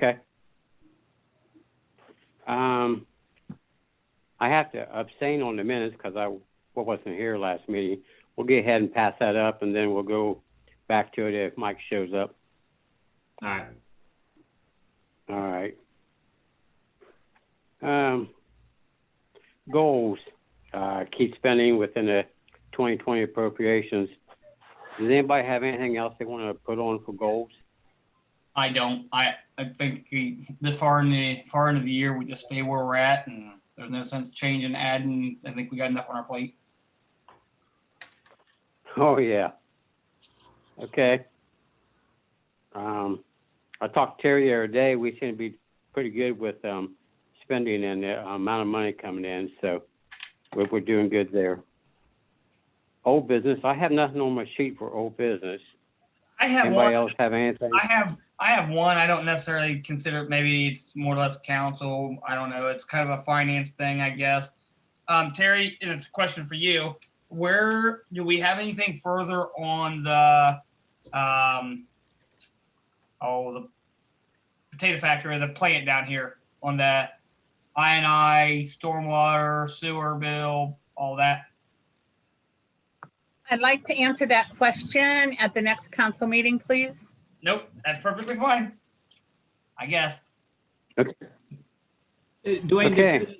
Okay. I have to abstain on the minutes because I wasn't here last meeting. We'll go ahead and pass that up, and then we'll go back to it if Mike shows up. All right. All right. Goals. Keep spending within the 2020 appropriations. Does anybody have anything else they want to put on for goals? I don't. I think this far into the year, we just stay where we're at, and there's no sense changing, adding. I think we got enough on our plate. Oh yeah. Okay. I talked to Terry the other day. We seem to be pretty good with spending and the amount of money coming in, so we're doing good there. Old business. I have nothing on my sheet for old business. I have Anybody one. else have anything? I have one. I don't necessarily consider it. Maybe it's more or less council. I don't know. It's kind of a finance thing, I guess. Terry, it's a question for you. Where do we have anything further on the the potato factory, the plant down here on the I&I, stormwater, sewer bill, all that? I'd like to answer that question at the next council meeting, please. Nope, that's perfectly fine. I guess. Okay. Dwayne, Okay.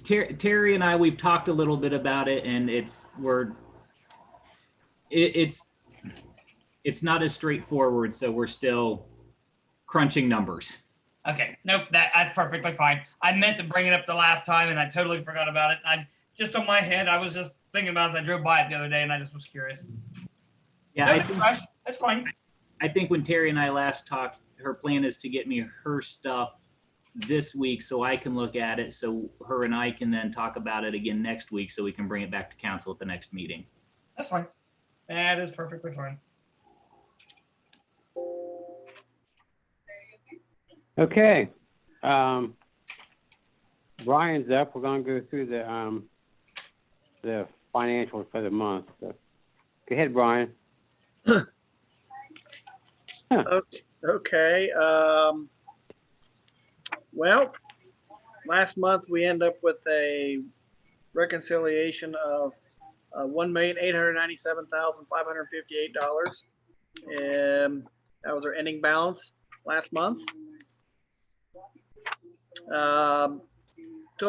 Terry and I, we've talked a little bit about it, and it's not as straightforward, so we're still crunching numbers. Okay, nope, that's perfectly fine. I meant to bring it up the last time, and I totally forgot about it. I just on my head, I was just thinking about it as I drove by it the other day, and I just was curious. Yeah, No rush, that's fine. I think when Terry and I last talked, her plan is to get me her stuff this week so I can look at it, so her and I can then talk about it again next week so we can bring it back to council at the next meeting. That's fine. That is perfectly fine. Okay. Brian's up. We're going to go through the financials for the month. So, go ahead, Brian. Okay. Well, last month we end up with a reconciliation of $1,897,558, and that was our ending balance last month. Total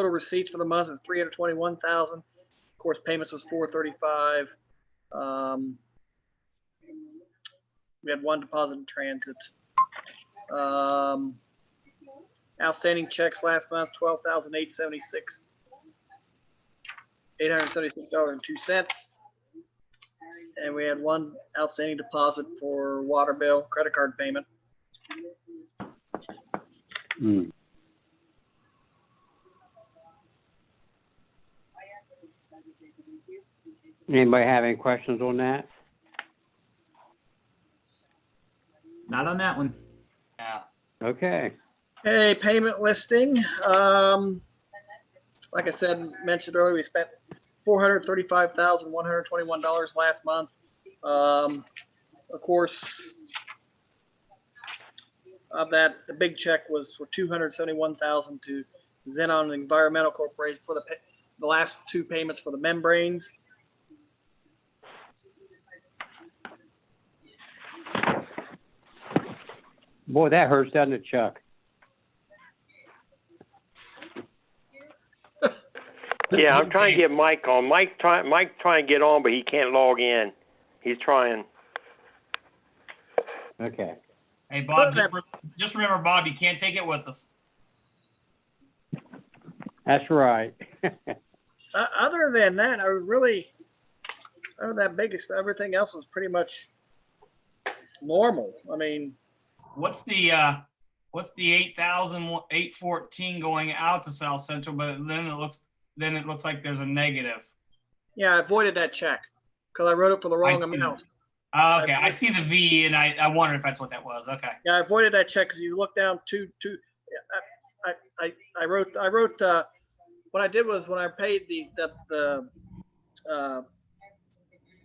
receipts for the month was $321,000. Of course, payments was $435. We had one deposit in transit. Outstanding checks last month, $876.02. And we had one outstanding deposit for water bill, credit card payment. Mm. Anybody have any questions on that? Not on that one. Yeah. Okay. Hey, payment listing. Like I said, mentioned earlier, we spent $435,121 last month. Of course, of that, the big check was for $271,000 to Xenon Environmental Corporation for the last two payments for the membranes. Boy, that hurts, doesn't it, Chuck? Yeah, I'm trying to get Mike on. Mike trying to get on, but he can't log in. He's trying. Okay. Hey, Bob, just remember, Bob, you can't take it with us. That's right. Other than that, I was really, other than that biggest, everything else was pretty much normal. I mean, What's the 8,814 going out to South Central, but then it looks like there's a negative. yeah, I avoided that check because I wrote it for the wrong see amount. Okay, I see the V, and I wondered if that's what that was. Okay. Yeah, I avoided that check because you look down I wrote what I did was when I paid the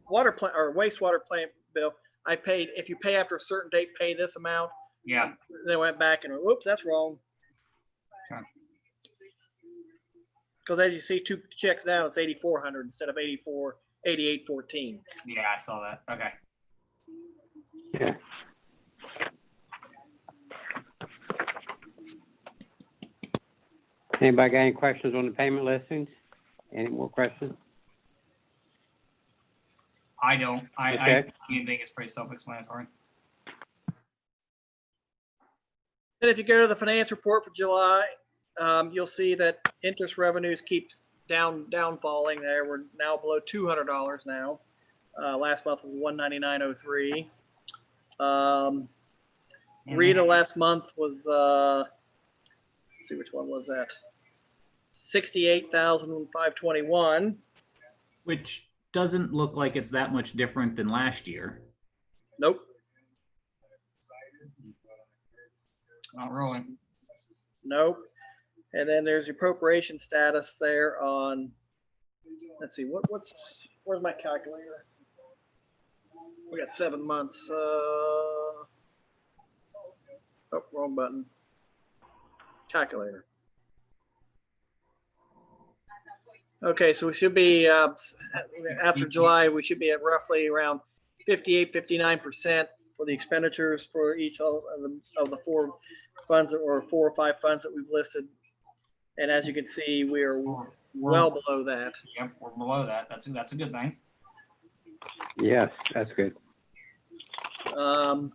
water plant or wastewater plant bill, I paid, if you pay after a certain date, pay this amount. Yeah. They went back and whoops, that's wrong. Okay. Because as you see, 2 checks down, it's 8,400 instead of 8814. Yeah, I saw that. Okay. Yeah. Anybody got any questions on the payment listings? Any more questions? I don't. I Okay. think it's pretty self-explanatory. And if you go to the finance report for July, you'll see that interest revenues keep down falling there. We're now below $200 now. Last month was 199.03. Rita last month was let's see which one was that. 68,521. Which doesn't look like it's that much different than last year. Nope. Not really. Nope. And then there's your appropriation status there on, let's see, where's my calculator? We got 7 months. Oh, wrong button. Calculator. Okay, so we should be, after July, we should be at roughly around 58, 59% for the expenditures for each of the 4 funds or 4 or 5 funds that we've listed. And as you can see, we are well below that. Yep, we're below that. That's a good thing. Yes, that's good. And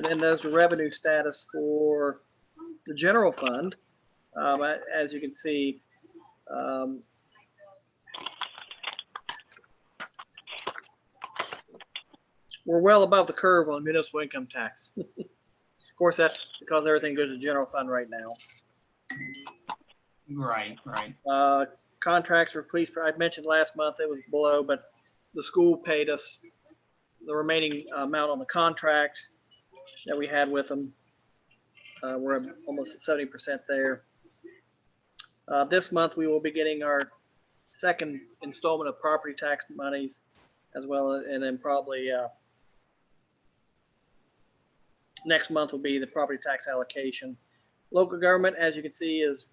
then there's the revenue status for the general fund. As you can see, we're well above the curve on municipal income tax. Of course, that's because everything goes to general fund right now. Right. Contracts for police, I mentioned last month it was below, but the school paid us the remaining amount on the contract that we had with them. We're almost at 70% there. This month we will be getting our second installment of property tax monies as well, and then probably next month will be the property tax allocation. Local government, as you can see, is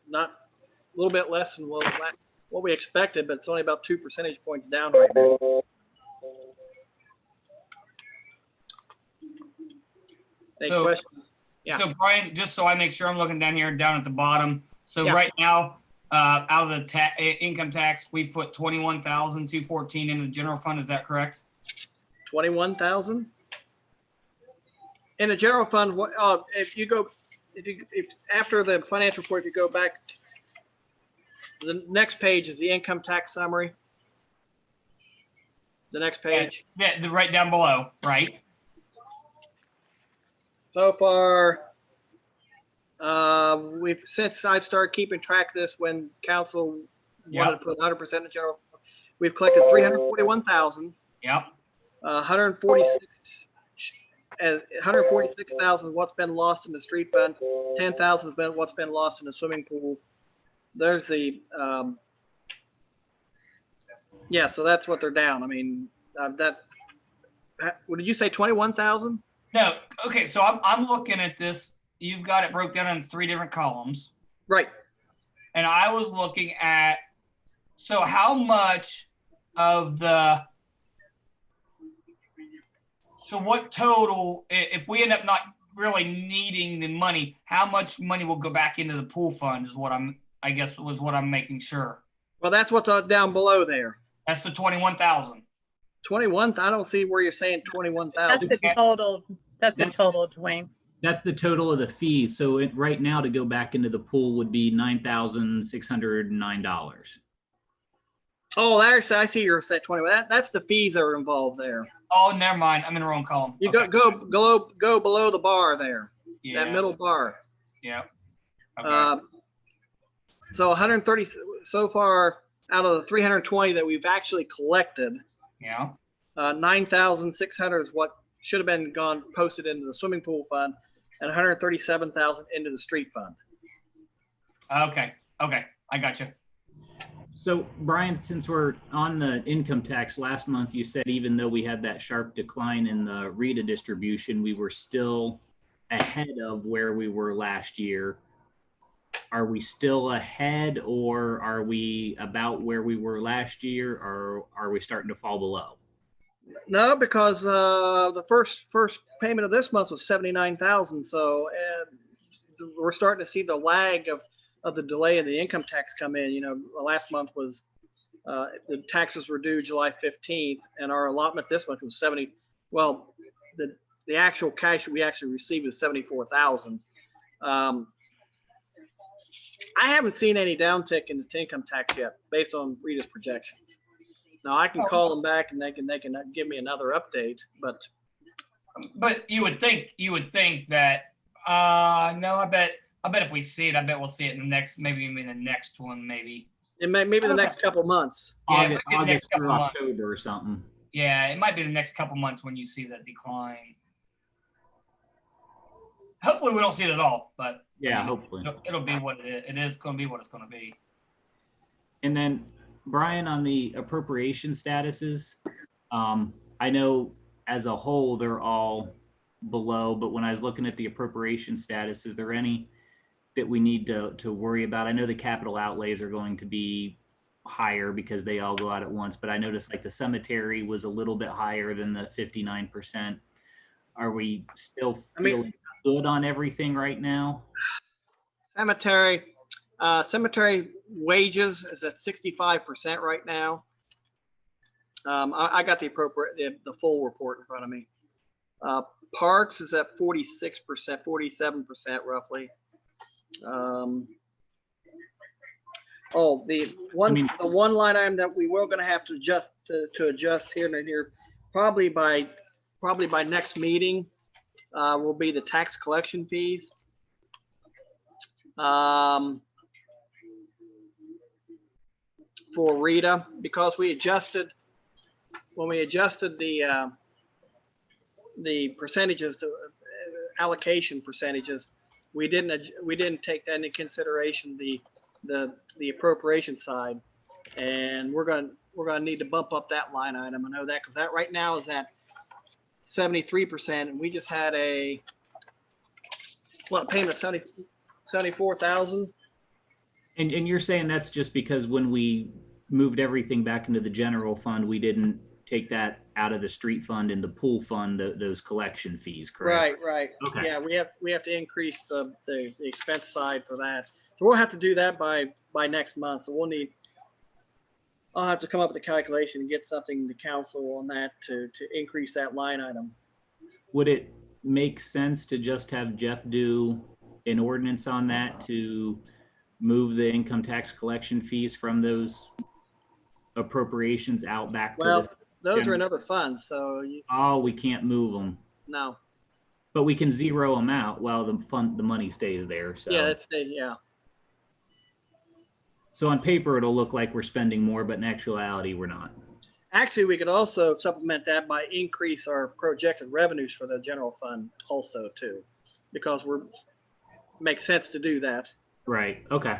not a little bit less than what we expected, but it's only about 2 percentage points down right now. Any questions? Yeah. So Brian, just so I make sure I'm looking down here, down at the bottom. So Yeah. right now, out of the income tax, we've put 21,214 into the general fund. Is that correct? 21,000 in the general fund. If after the financial report, if you go back, the next page is the income tax summary. The next page. Yeah, the right down below, right? So far, since I've started keeping track of this, when council wanted to put 100% in general, we've collected 341,000. Yep. 146,000 what's been lost in the street fund. 10,000 has been what's been lost in the swimming pool. There's the yeah. So that's what they're down. I mean, what did you say? 21,000? No. Okay. So I'm looking at this. You've got it broke down in 3 different columns. Right. And I was looking at, so how much of so what total, if we end up not really needing the money, how much money will go back into the pool fund is what I'm making sure. Well, that's what's down below there. That's the 21,000. 21. I don't see where you're saying 21,000. That's the total. That's the total, Dwayne. That's the total of the fees. So right now to go back into the pool would be $9,609. Oh, there's, I see you're saying 21. That's the fees that are involved there. Oh, never mind. I'm in the wrong column. You Okay. go below the bar there. Yeah. That middle bar. Yeah. Okay. So 130 so far out of the 320 that we've actually collected. Yeah. 9,600 is what should have been posted into the swimming pool fund, and 137,000 into the street fund. Okay. I got you. So Brian, since we're on the income tax, last month you said even though we had that sharp decline in the RETA distribution, we were still ahead of where we were last year. Are we still ahead, or are we about where we were last year, or are we starting to fall below? No, because the first payment of this month was 79,000. So we're starting to see the lag of the delay of the income tax come in. You know, the last month was the taxes were due July 15th, and our allotment this month was 70. Well, the actual cash we actually received was 74,000. I haven't seen any downtick in the income tax yet, based on Rita's projections. Now I can call them back and they can give me another update, but you would think that no, I bet if we see it, I bet we'll see it in the next, maybe even the next one, maybe. it maybe the next couple months. Yeah, it August, might be the next August or couple months. October or something. Yeah, it might be the next couple months when you see that decline. Hopefully we don't see it at all, but Yeah, I mean, hopefully. it'll be what it is. It is going to be what it's going to be. And then Brian, on the appropriation statuses, I know as a whole they're all below, but when I was looking at the appropriation status, is there any that we need to worry about? I know the capital outlays are going to be higher because they all go out at once, but I noticed like the cemetery was a little bit higher than the 59%. Are we still feeling good on everything right now? Cemetery wages is at 65% right now. I got the full report in front of me. Parks is at 46%, 47% roughly. The one line item that we were going to have to adjust here and here, probably by next meeting, will be the tax collection fees. For Rita, because when we adjusted the percentages to allocation percentages, we didn't take that into consideration, the appropriation side, and we're gonna need to bump up that line item. I know that because that right now is at 73%, and we just had a payment of 74,000. And you're saying that's just because when we moved everything back into the general fund, we didn't take that out of the street fund and the pool fund, those collection fees, correct? Right. Okay. Yeah, we have to increase the expense side for that. So we'll have to do that by next month. So I'll have to come up with a calculation and get something to council on that to increase that line item. Would it make sense to just have Jeff do an ordinance on that to move the income tax collection fees from those appropriations out back to Well, the those are in other funds, so we can't move them, no. but we can zero them out while the money stays there. So Yeah, So on paper, it'll look like we're spending more, but in actuality, we're not. Actually, we could also supplement that by increase our projected revenues for the general fund also too, because makes sense to do that. Right. Okay.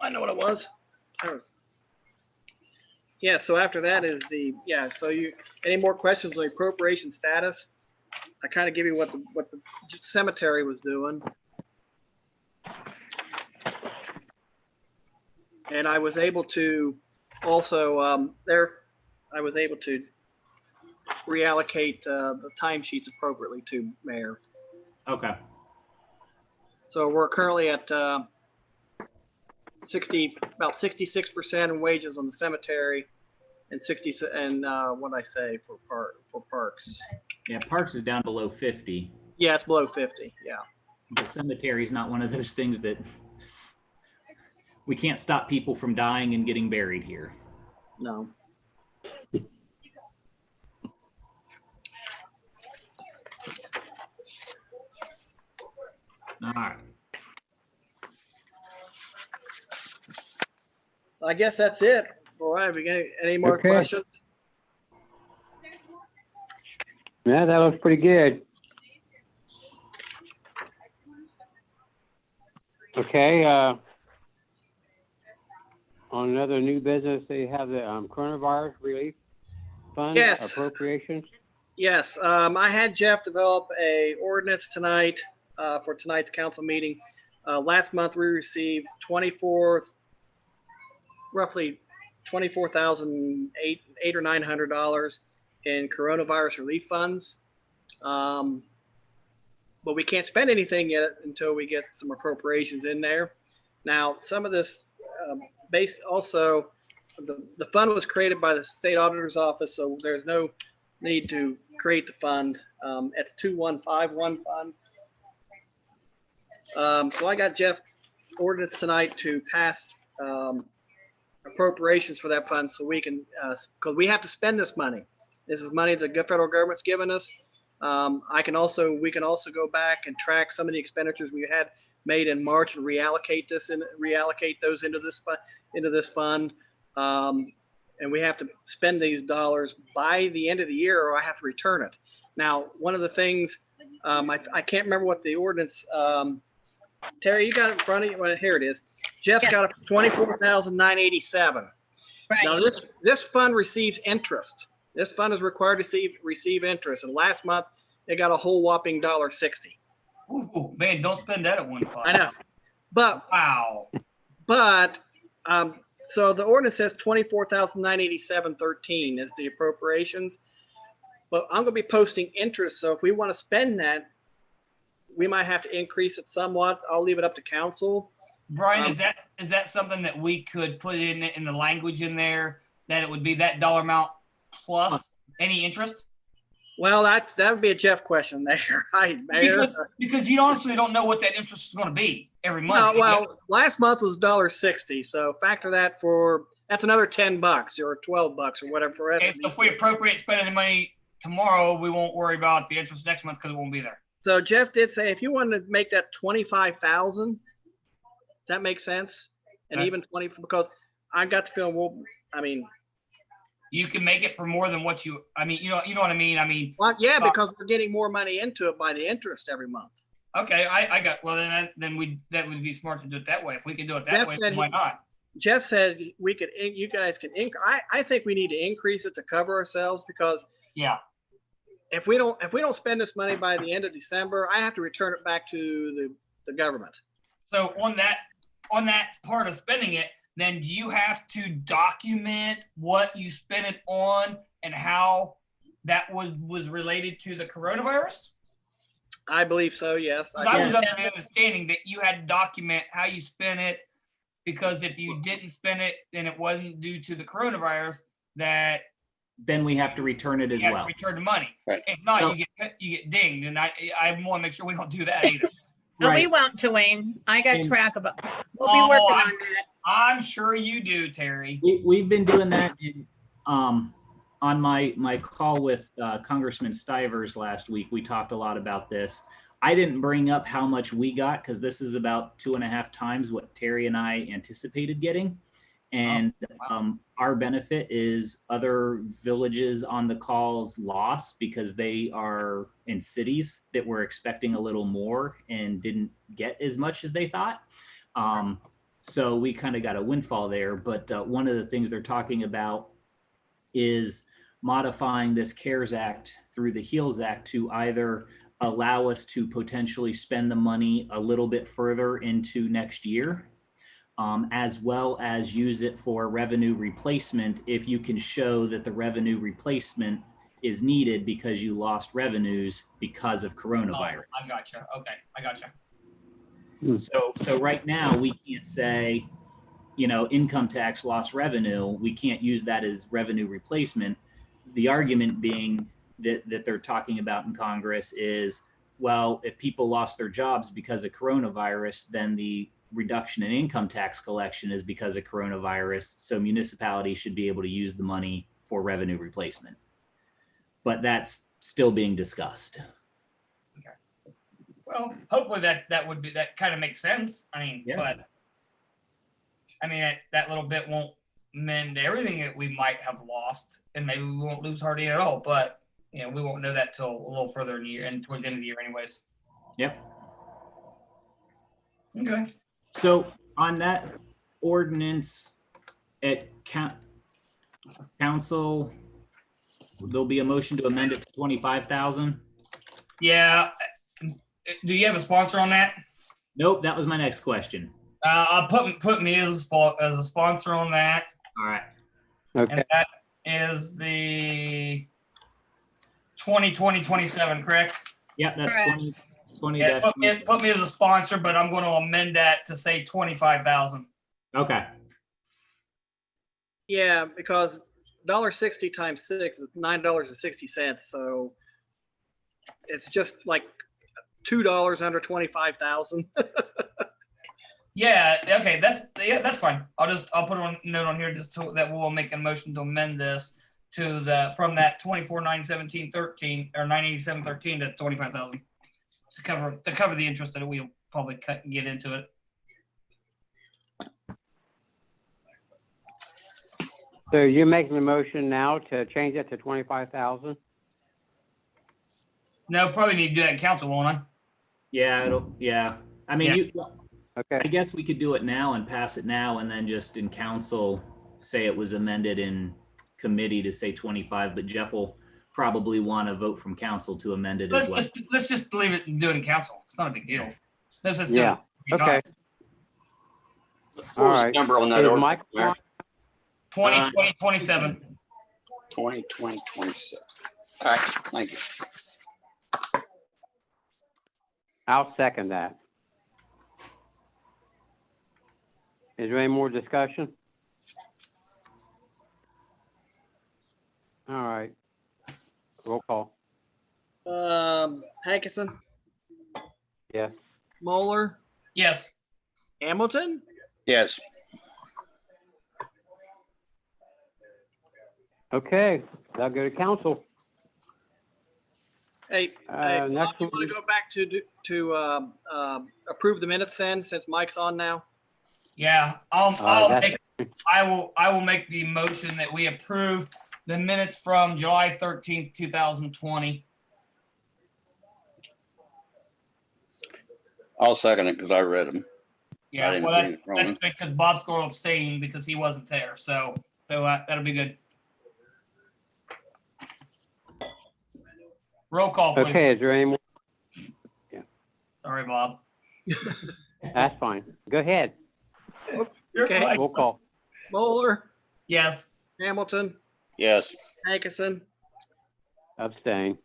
I know what it was. Yeah, so after that is so any more questions on the appropriation status? I kind of give you what the cemetery was doing. And I was able to also I was able to reallocate the timesheets appropriately to Mayor. Okay. So we're currently at about 66% in wages on the cemetery, and for parks. Yeah, parks is down below 50. Yeah, it's below 50. Yeah. The cemetery is not one of those things that we can't stop people from dying and getting buried here. No. All right. I guess that's it. All right, we got any more Okay. questions? Yeah, that looks pretty good. Okay, on another new business, they have the coronavirus relief fund Yes. appropriations. Yes, I had Jeff develop a ordinance tonight for tonight's council meeting. Last month, we received roughly $24,800 or $900 in coronavirus relief funds. But we can't spend anything yet until we get some appropriations in there. Now, some of this also, the fund was created by the state auditor's office, so there's no need to create the fund. It's 2151 fund. So I got Jeff ordinance tonight to pass appropriations for that fund so we can, because we have to spend this money. This is money the federal government's given us. We can also go back and track some of the expenditures we had made in March and reallocate those into this fund. And we have to spend these dollars by the end of the year, or I have to return it. Now, one of the things I can't remember what the ordinance. Terry, you got it in front of you. Well, here it is. Jeff's Yeah. got $24,987. Now Right. this fund receives interest. This fund is required to receive interest, and last month it got a whole whopping $1.60. Ooh, man, don't spend that at one time. I know, but Wow. so the ordinance says 24,987.13 is the appropriations, but I'm gonna be posting interest. So if we want to spend that, we might have to increase it somewhat. I'll leave it up to council. Brian, is that something that we could put in the language in there that it would be that dollar amount plus any interest? Well, that would be a Jeff question there, right, Mayor? Because you honestly don't know what that interest is going to be every month. Well, last month was $1.60, so factor that that's another $10 or $12 or whatever. For If we appropriate spending the money tomorrow, we won't worry about the interest next month because it won't be there. So Jeff did say if you wanted to make that 25,000, that makes sense, and Okay. even 20 because I got the feeling You can make it for more than what you. I mean, you know what I mean. I mean, well, yeah, because we're getting more money into it by the interest every month. okay, I got. Well, that would be smart to do it that way. If we can do it that Jeff way, said why not? Jeff said you guys can I think we need to increase it to cover ourselves because Yeah. if we don't spend this money by the end of December, I have to return it back to the government. So on that part of spending it, then do you have to document what you spent it on and how that was related to the coronavirus? I believe so. Yes. 'Cause I was under the understanding that you had to document how you spent it, because if you didn't spend it, then it wasn't due to the coronavirus. That Then we have to return it as you have well. to return the money. Right. If not, So- you get dinged, and I want to make sure we don't do that either. No, we Right. won't, Dwayne. I got And- track of it. We'll be Oh, working on that. I'm sure you do, Terry. We've been doing that on my call with Congressman Stivers last week. We talked a lot about this. I didn't bring up how much we got because this is about 2.5 times what Terry and I anticipated getting. And our benefit is other villages on the calls lost because they are in cities that were expecting a little more and didn't get as much as they thought. So we kind of got a windfall there. But one of the things they're talking about is modifying this CARES Act through the HEALS Act to either allow us to potentially spend the money a little bit further into next year, as well as use it for revenue replacement if you can show that the revenue replacement is needed because you lost revenues because of coronavirus. Oh, I gotcha. Okay, I gotcha. So right now we can't say, income tax lost revenue. We can't use that as revenue replacement. The argument being that they're talking about in Congress is, well, if people lost their jobs because of coronavirus, then the reduction in income tax collection is because of coronavirus. So municipalities should be able to use the money for revenue replacement. But that's still being discussed. Well, hopefully that kind of makes sense. I mean, Yeah. but I mean that little bit won't mend everything that we might have lost, and maybe we won't lose hardly at all. But you know, we won't know that till a little further in the year and toward the end of the year, anyways. Yep. Okay. So on that ordinance at council, there'll be a motion to amend it to 25,000. Yeah. Do you have a sponsor on that? Nope, that was my next question. I'll put me as a sponsor on that, All right. Okay, and that is the 2027, correct? Yep, that's Correct. 20 Yeah, put me as a sponsor, but I'm going to amend that to say 25,000. Okay. Yeah, because $1.60 times 6 is $9.60. So it's just like $2 under 25,000. Yeah. Okay. That's fine. I'll put a note on here just that we'll make a motion to amend this to from that 24,917.13 or 987.13 to 25,000 to cover the interest that we'll probably cut and get into it. so you're making the motion now to change that to 25,000? No, probably need to do that in council, won't I? Yeah. I mean, Yeah. Okay, I guess we could do it now and pass it now, and then just in council say it was amended in committee to say 25. But Jeff will probably want to vote from council to amend it as well. Let's just leave it and do it in council. It's not a big deal. Let's just do Yeah. it. okay. What was All the right. number on that Is ordinance, Mike Mayor? on? 20, 27. 20, 20, 26. All right, thank you. I'll second that. Is there any more discussion? All right. Roll call. Hankinson, Yes. Moeller, Yes. Hamilton. Yes, Okay, that'll go to council. Hey, Next Bob, you one. want to go back to approve the minutes then, since Mike's on now? Yeah. that's- I will make the motion that we approve the minutes from July 13th, 2020. I'll second it because I read them. I Yeah, didn't well, see that's anything wrong. good because Bob's going to abstain because he wasn't there. So that'll be good. Roll call, please. Okay, is there any more? Sorry, Bob. That's fine. Go ahead. You're Okay. fine. Roll call. Moeller, Yes. Hamilton, Yes, Hankinson. Abstain.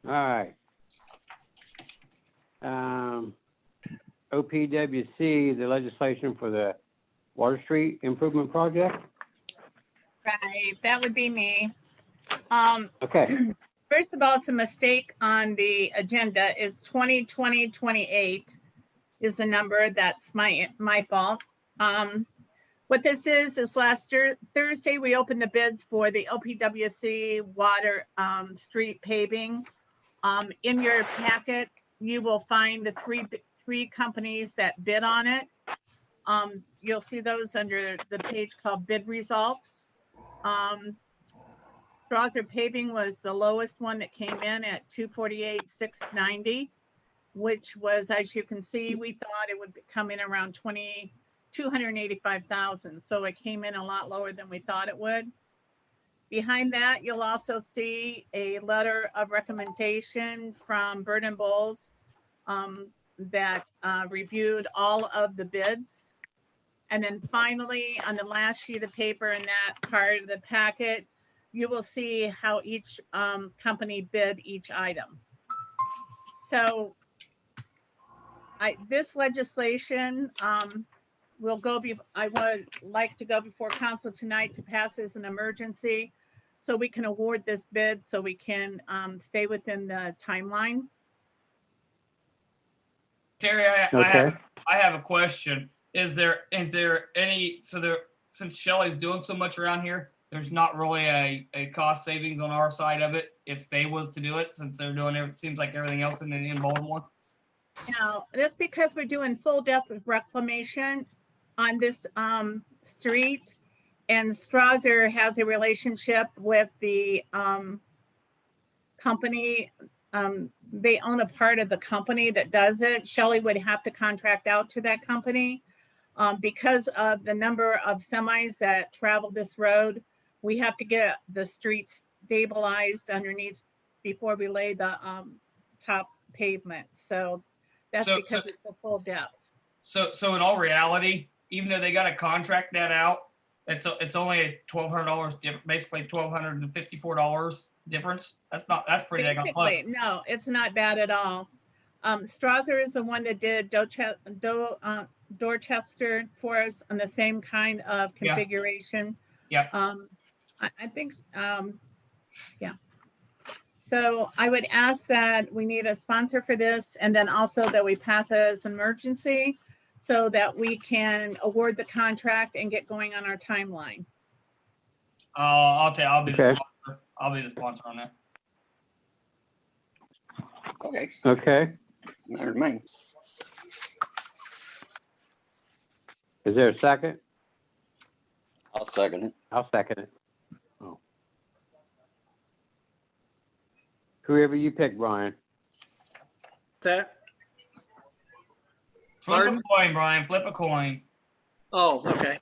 All right. OPWC, the legislation for the Water Street Improvement Project. Right, that would be me. Okay, First of all, it's a mistake on the agenda. Is 2028 is the number. That's my fault. What this is last Thursday, we opened the bids for the OPWC Water Street paving. In your packet, you will find the three companies that bid on it. You'll see those under the page called bid results. Strasser Paving was the lowest one that came in at $248,690, which was, as you can see, we thought it would come in around $285,000. So it came in a lot lower than we thought it would. Behind that, you'll also see a letter of recommendation from Bird and Bowles that reviewed all of the bids. And then finally, on the last sheet of paper in that part of the packet, you will see how each company bid each item. So this legislation will go, I would like to go before council tonight to pass as an emergency so we can award this bid so we can stay within the timeline. Terry, I okay. have a question. Is there any, since Shelley's doing so much around here, there's not really a cost savings on our side of it if they was to do it, since they're doing it seems like everything else in Baltimore? Now, that's because we're doing full depth of reclamation. on this street, and Strasser has a relationship with the company. They own a part of the company that does it. Shelley would have to contract out to that company. Because of the number of semis that travel this road, we have to get the streets stabilized underneath before we lay the top pavement. So that's So- because it's a full depth. So in all reality, even though they got to contract that out, it's only $1,200 different, basically $1,254 difference. That's pretty dang close. Basically, no, it's not bad at all. Strasser is the one that did Dorchester for us on the same kind of Yeah. configuration. Yep. I think, yeah. So I would ask that we need a sponsor for this, and then also that we pass it as an emergency so that we can award the contract and get going on our timeline. I'll be the Okay. sponsor. I'll be the sponsor on that. Okay, Okay. matter to me. Is there a second? I'll second it. I'll second it. Oh. Whoever you pick, Brian. That, Flip Pardon? a coin, Brian. Flip a coin. oh, okay.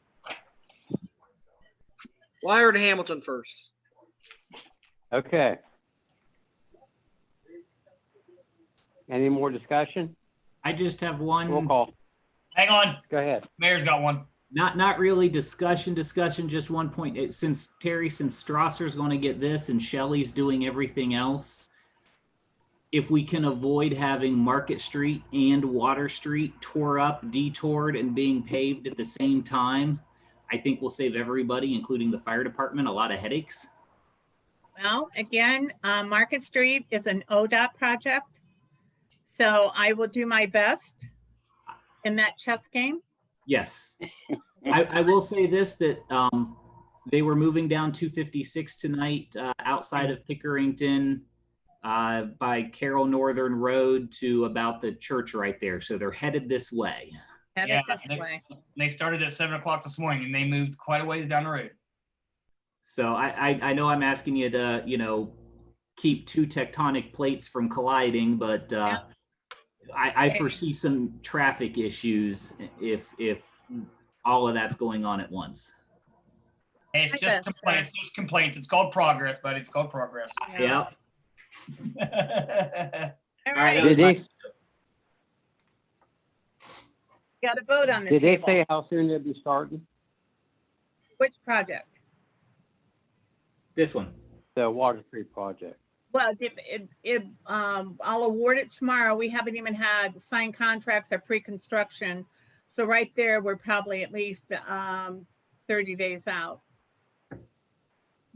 Wire to Hamilton first. Okay. Any more discussion? I just have Roll one, call. Hang on. Go ahead. Mayor's got one. not really discussion, just one point. Since Strasser's going to get this and Shelley's doing everything else, if we can avoid having Market Street and Water Street tore up, detoured, and being paved at the same time, I think we'll save everybody, including the fire department, a lot of headaches. Well, again, Market Street is an ODOT project. So I will do my best in that chess game. Yes. I will say this, that they were moving down 256 tonight outside of Pickerington by Carroll Northern Road to about the church right there. So they're headed this way. Headed Yeah, this way. They started at 7 o'clock this morning and they moved quite a ways down the road. So I know I'm asking you to, keep two tectonic plates from colliding, but I foresee some traffic issues if all of that's going on at once. Hey, it's I just bet, complaints. Just complaints. It's called progress, buddy. It's called progress. Yeah. All All right, right, Did they, got a vote on the did they table. say how soon they'll be starting? Which project? This one. The Water Street project. Well, I'll award it tomorrow. We haven't even had signed contracts or pre-construction. So right there, we're probably at least 30 days out.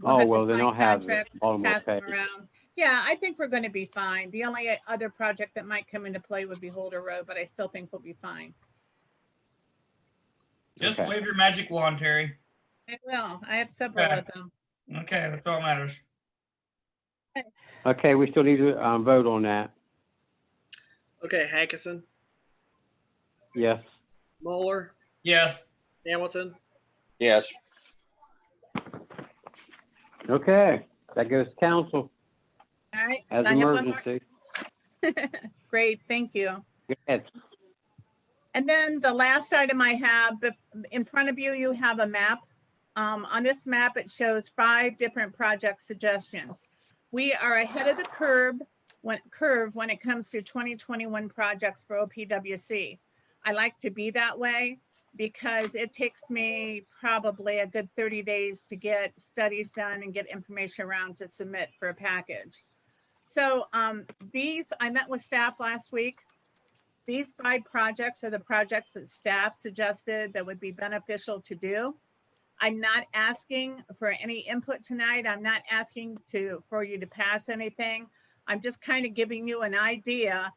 We'll Oh, have to well, then sign I'll have contracts, Baltimore pass them paid. around. Yeah, I think we're going to be fine. The only other project that might come into play would be Holder Road, but I still think we'll be fine. Just Okay. wave your magic wand, Terry. I will. I have several Okay. of them. Okay, that's all that matters. Okay, we still need to vote on that. Okay, Hankinson, Yes. Moeller, Yes. Hamilton, Yes, Okay, that goes to council All right. as so I have one more- emergency. Great, thank you. Go ahead. And then the last item I have, in front of you, you have a map. On this map, it shows 5 different project suggestions. We are ahead of the curve when it comes to 2021 projects for OPWC. I like to be that way because it takes me probably a good 30 days to get studies done and get information around to submit for a package. So I met with staff last week. These 5 projects are the projects that staff suggested that would be beneficial to do. I'm not asking for any input tonight. I'm not asking for you to pass anything. I'm just kind of giving you an idea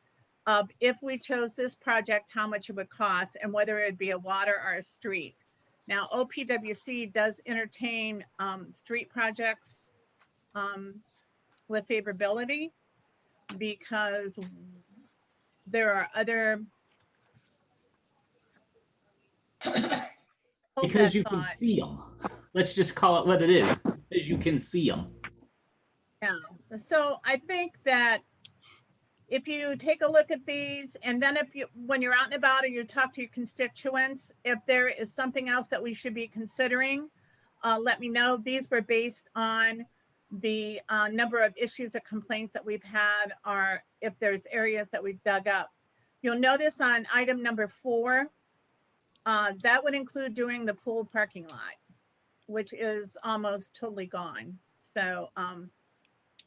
of if we chose this project, how much it would cost and whether it'd be a water or a street. Now, OPWC does entertain street projects with favorability because there are other Hold Because that you can thought. see them. Let's just call it what it is, because you can see them. Yeah, so I think that if you take a look at these, and then if you, when you're out and about or you talk to your constituents, if there is something else that we should be considering, let me know. These were based on the number of issues or complaints that we've had, or if there's areas that we've dug up. You'll notice on item number 4, that would include doing the pool parking lot, which is almost totally gone. So,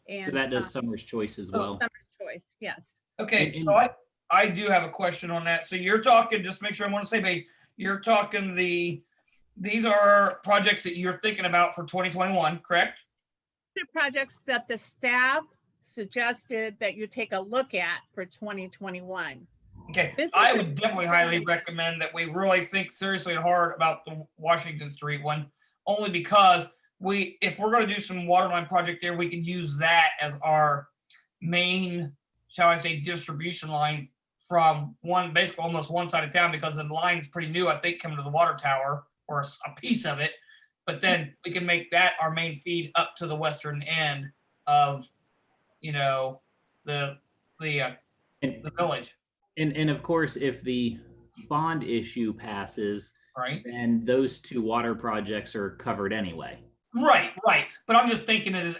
and So that does Summer's Choice as well. Summer's Choice, yes. Okay, And- so I do have a question on that. So you're talking, just make sure I'm on the same page. You're talking these are projects that you're thinking about for 2021, correct? These are projects that the staff suggested that you take a look at for 2021. Okay, This is I a- would definitely highly recommend that we really think seriously and hard about the Washington Street one, only because if we're gonna do some water line project there, we could use that as our main, shall I say, distribution line from basically almost one side of town, because the line's pretty new, I think, coming to the water tower, or a piece of it. But then we can make that our main feed up to the western end of, the village, And of course, if the bond issue passes, right? then those 2 water projects are covered anyway. Right. But I'm just thinking it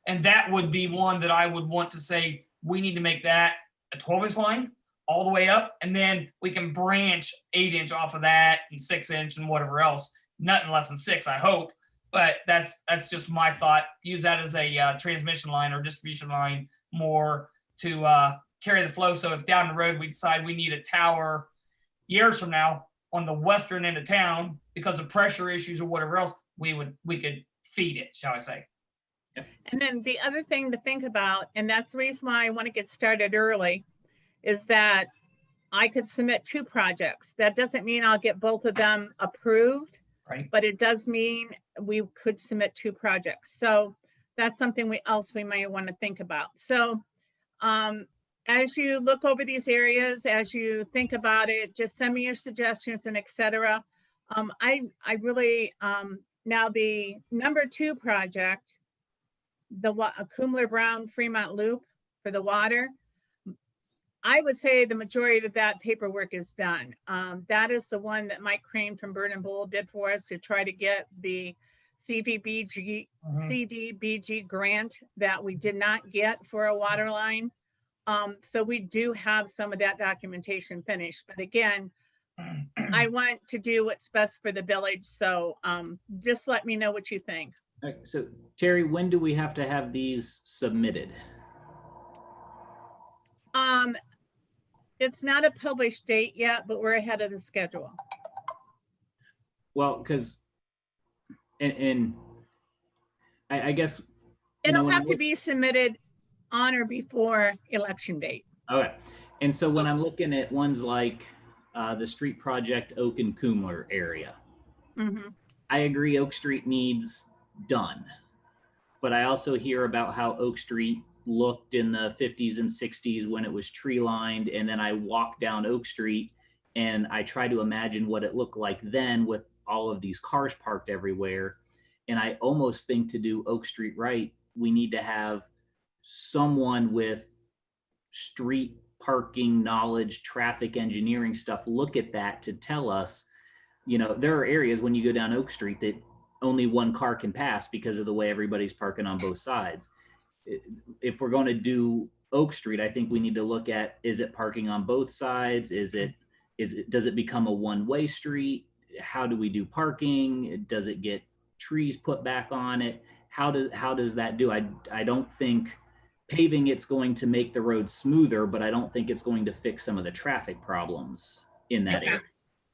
and that would be one that I would want to say, we need to make that a 12-inch line all the way up. And then we can branch 8-inch off of that, and 6-inch and whatever else, nothing less than 6, I hope. But that's just my thought. Use that as a transmission line or distribution line more to carry the flow. So if down the road we decide we need a tower years from now on the western end of town because of pressure issues or whatever else, we could feed it, shall I say. And then the other thing to think about, and that's the reason why I want to get started early, is that I could submit 2 projects. That doesn't mean I'll get both of them approved, Right. but it does mean we could submit 2 projects. So that's something we may want to think about. So as you look over these areas, as you think about it, just send me your suggestions and etc. I really, now the number 2 project, the Kumler Brown Fremont Loop for the water, I would say the majority of that paperwork is done. That is the one that Mike Crane from Bird and Bull did for us to try to get the CDBG grant that we did not get for a water line. So we do have some of that documentation finished. But again, I want to do what's best for the village. So just let me know what you think. All right, so Terry, when do we have to have these submitted? It's not a published date yet, but we're ahead of the schedule. Well, because, and I guess. It'll when have I'm to be submitted on or before election date. Okay, and so when I'm looking at ones like the street project Oak and Kumler area, Mhm. I agree Oak Street needs done. But I also hear about how Oak Street looked in the 50s and 60s when it was tree lined. And then I walk down Oak Street and I try to imagine what it looked like then with all of these cars parked everywhere. And I almost think to do Oak Street right, we need to have someone with street parking knowledge, traffic engineering stuff, look at that to tell us, there are areas when you go down Oak Street that only one car can pass because of the way everybody's parking on both sides. If we're going to do Oak Street, I think we need to look at, is it parking on both sides? Does it become a one-way street? How do we do parking? Does it get trees put back on it? How does that do? I don't think paving it's going to make the road smoother, but I don't think it's going to fix some of the traffic problems in that area.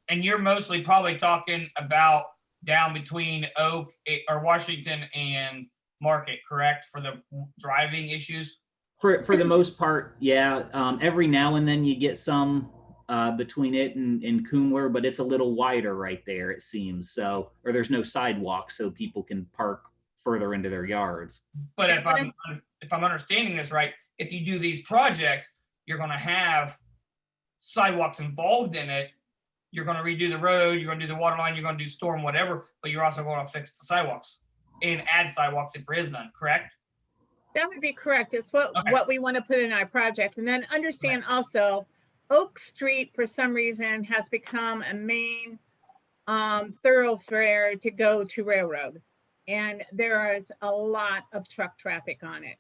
And you're mostly probably talking about down between Oak or Washington and Market, correct, for the driving issues? For the most part, yeah. Every now and then you get some between it and Kumler, but it's a little wider right there, it seems. So, or there's no sidewalk, so people can park further into their yards. But if I'm understanding this right, if you do these projects, you're going to have sidewalks involved in it. you're going to redo the road, you're going to do the water line, you're going to do storm, whatever, but you're also going to fix the sidewalks and add sidewalks if there is none, correct? That would be correct. It's what Okay. we want to put in our project. And then understand also, Oak Street, for some reason, has become a main thoroughfare to go to Railroad. And there is a lot of truck traffic on it,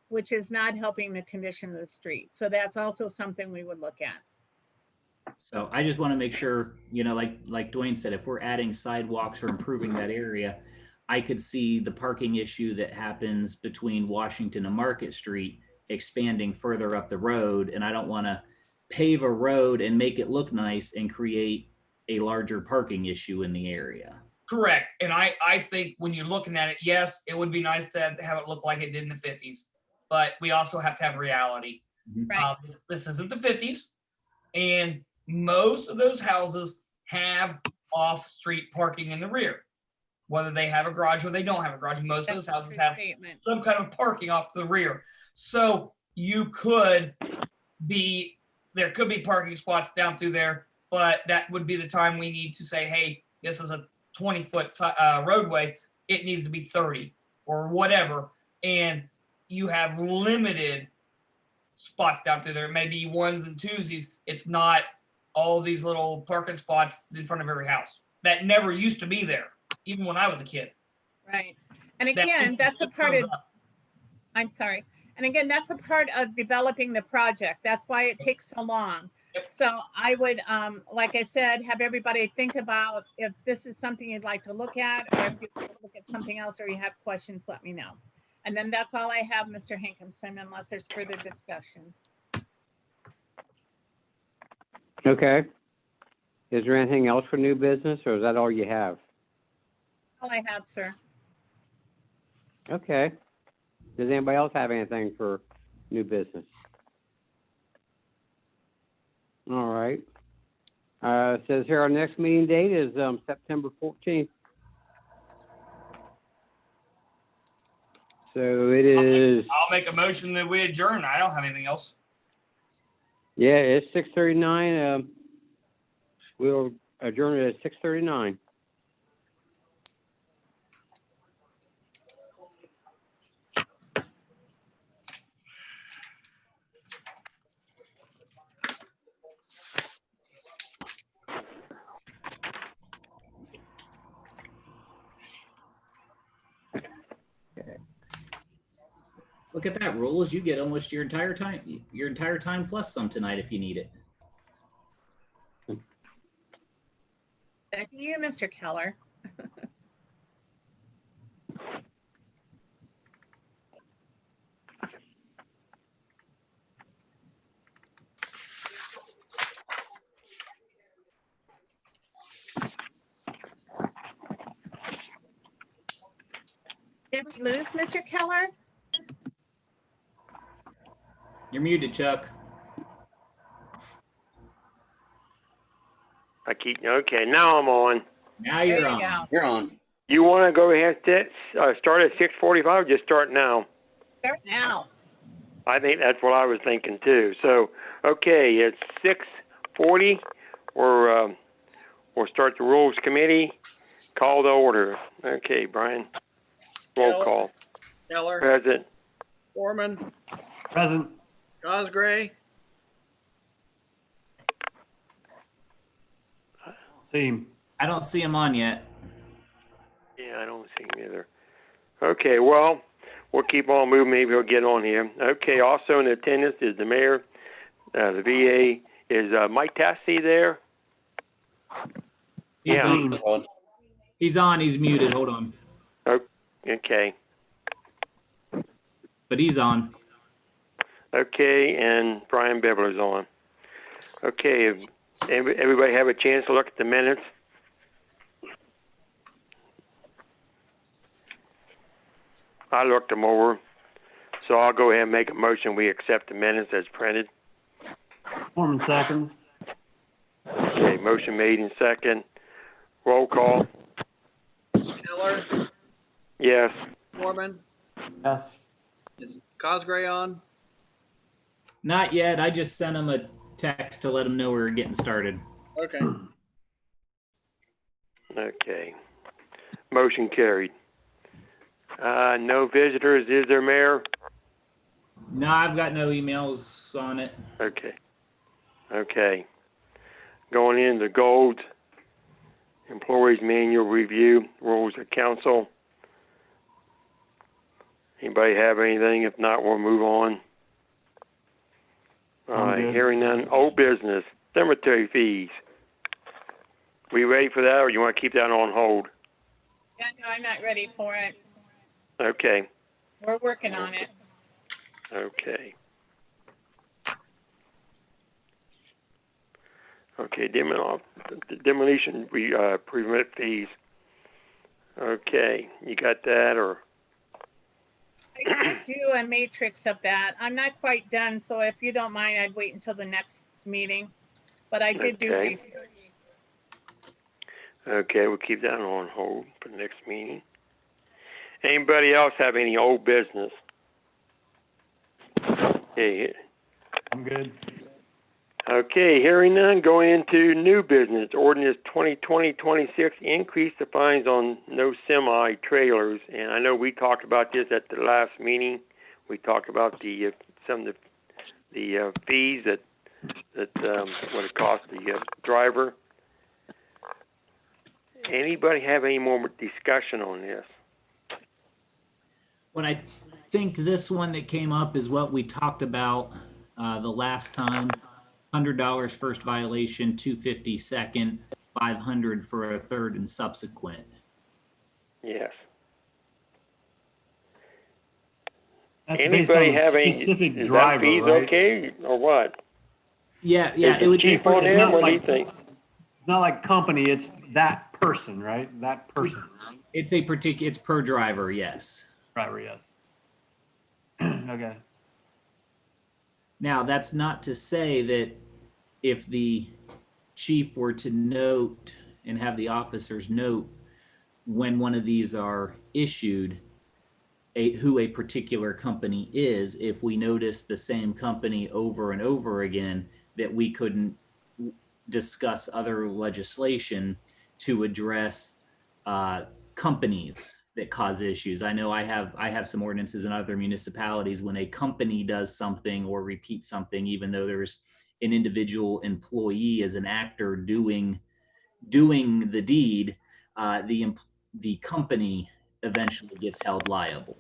which is not helping the condition of the street. So that's also something we would look at. So I just want to make sure, like Dwayne said, if we're adding sidewalks or improving that area, I could see the parking issue that happens between Washington and Market Street expanding further up the road. And I don't want to pave a road and make it look nice and create a larger parking issue in the area. Correct. And I think when you're looking at it, yes, it would be nice to have it look like it did in the 50s, but we also have to have reality. Right. This isn't the 50s, and most of those houses have off-street parking in the rear. Whether they have a garage or they don't have a garage, most of those houses have Statement. some kind of parking off the rear. So there could be parking spots down through there, but that would be the time we need to say, hey, this is a 20-foot roadway. It needs to be 30 or whatever. And you have limited spots down through there. Maybe ones and twosies. It's not all these little parking spots in front of every house. That never used to be there, even when I was a kid. Right. And again, that's a part of, I'm sorry. And again, that's a part of developing the project. That's why it takes so long. Yep. So I would, like I said, have everybody think about if this is something you'd like to look at, or if you want to look at something else, or you have questions, let me know. And then that's all I have, Mr. Hankinson, unless there's further discussion. Okay. Is there anything else for new business, or is that all you have? All I have, sir. Okay. Does anybody else have anything for new business? All right. It says here our next meeting date is September 14th. So it is, I'll make a motion that we adjourn. I don't have anything else. yeah, it's 6:39. We'll adjourn it at 6:39. Look at that, Rules. You get almost your entire time plus some tonight if you need it. Thank you, Mr. Keller. Did we lose Mr. Keller? You're muted, Chuck. Okay, now I'm on. Now There you're you on. go. You're on. You want to go ahead and start at 6:45? Just start now. Start now. I think that's what I was thinking too. So, okay, it's 6:40. We'll start the Rules Committee. Call to order. Okay, Brian. Roll Keller. call. Keller, Present. Foreman, Present. Cosgray, See him. I don't see him on yet. Yeah, I don't see him either. Okay, well, we'll keep on moving. Maybe he'll get on here. Okay, also in attendance is the mayor, the VA. Is Mike Tassi there? He's Yeah. on. On. He's on. He's muted. Hold on. Okay. But he's on. Okay, and Brian Bibler's on. Okay, everybody have a chance to look at the minutes? I looked them over, so I'll go ahead and make a motion. We accept the minutes as printed. Foreman seconds. Okay, motion made in second. Roll call. Keller, Yes. Foreman, Yes. is Cosgray on? Not yet. I just sent him a text to let him know we were getting started. Okay. Okay. Motion carried. No visitors, is there, Mayor? No, I've got no emails on it. Okay. Okay. Going into gold, employees manual review, rules of council. Anybody have anything? If not, we'll move on. All I'm right, good. hearing none. Old business, cemetery fees. We ready for that, or you want to keep that on hold? Yeah, no, I'm not ready for it. Okay. We're working on it. Okay. Okay, demolition permit fees. Okay, you got that, or? I do a matrix of that. I'm not quite done, so if you don't mind, I'd wait until the next meeting. But I did do Okay. research. Okay, we'll keep that on hold for the next meeting. Anybody else have any old business? Okay, I'm good. okay, hearing none, going into new business. Ordinance 2020-26, increase the fines on no semi-trailers. And I know we talked about this at the last meeting. We talked about some of the fees that what it costs the driver. Anybody have any more discussion on this? What I think this one that came up is what we talked about the last time. $100 first violation, $250 second, $500 for a third and subsequent. Yes. That's based on Anybody a have any? specific Is driver, that fees right? okay or what? Yeah, Is the it would be chief on it's there? not What do like- you think? It's not like company, it's that person, right? That person. It's a particular, it's per driver, yes. Driver, yes. Okay. Now, that's not to say that if the chief were to note and have the officers note when one of these are issued, who a particular company is, if we notice the same company over and over again, that we couldn't discuss other legislation to address companies that cause issues. I know I have some ordinances in other municipalities when a company does something or repeats something, even though there's an individual employee as an actor doing the deed, the company eventually gets held liable.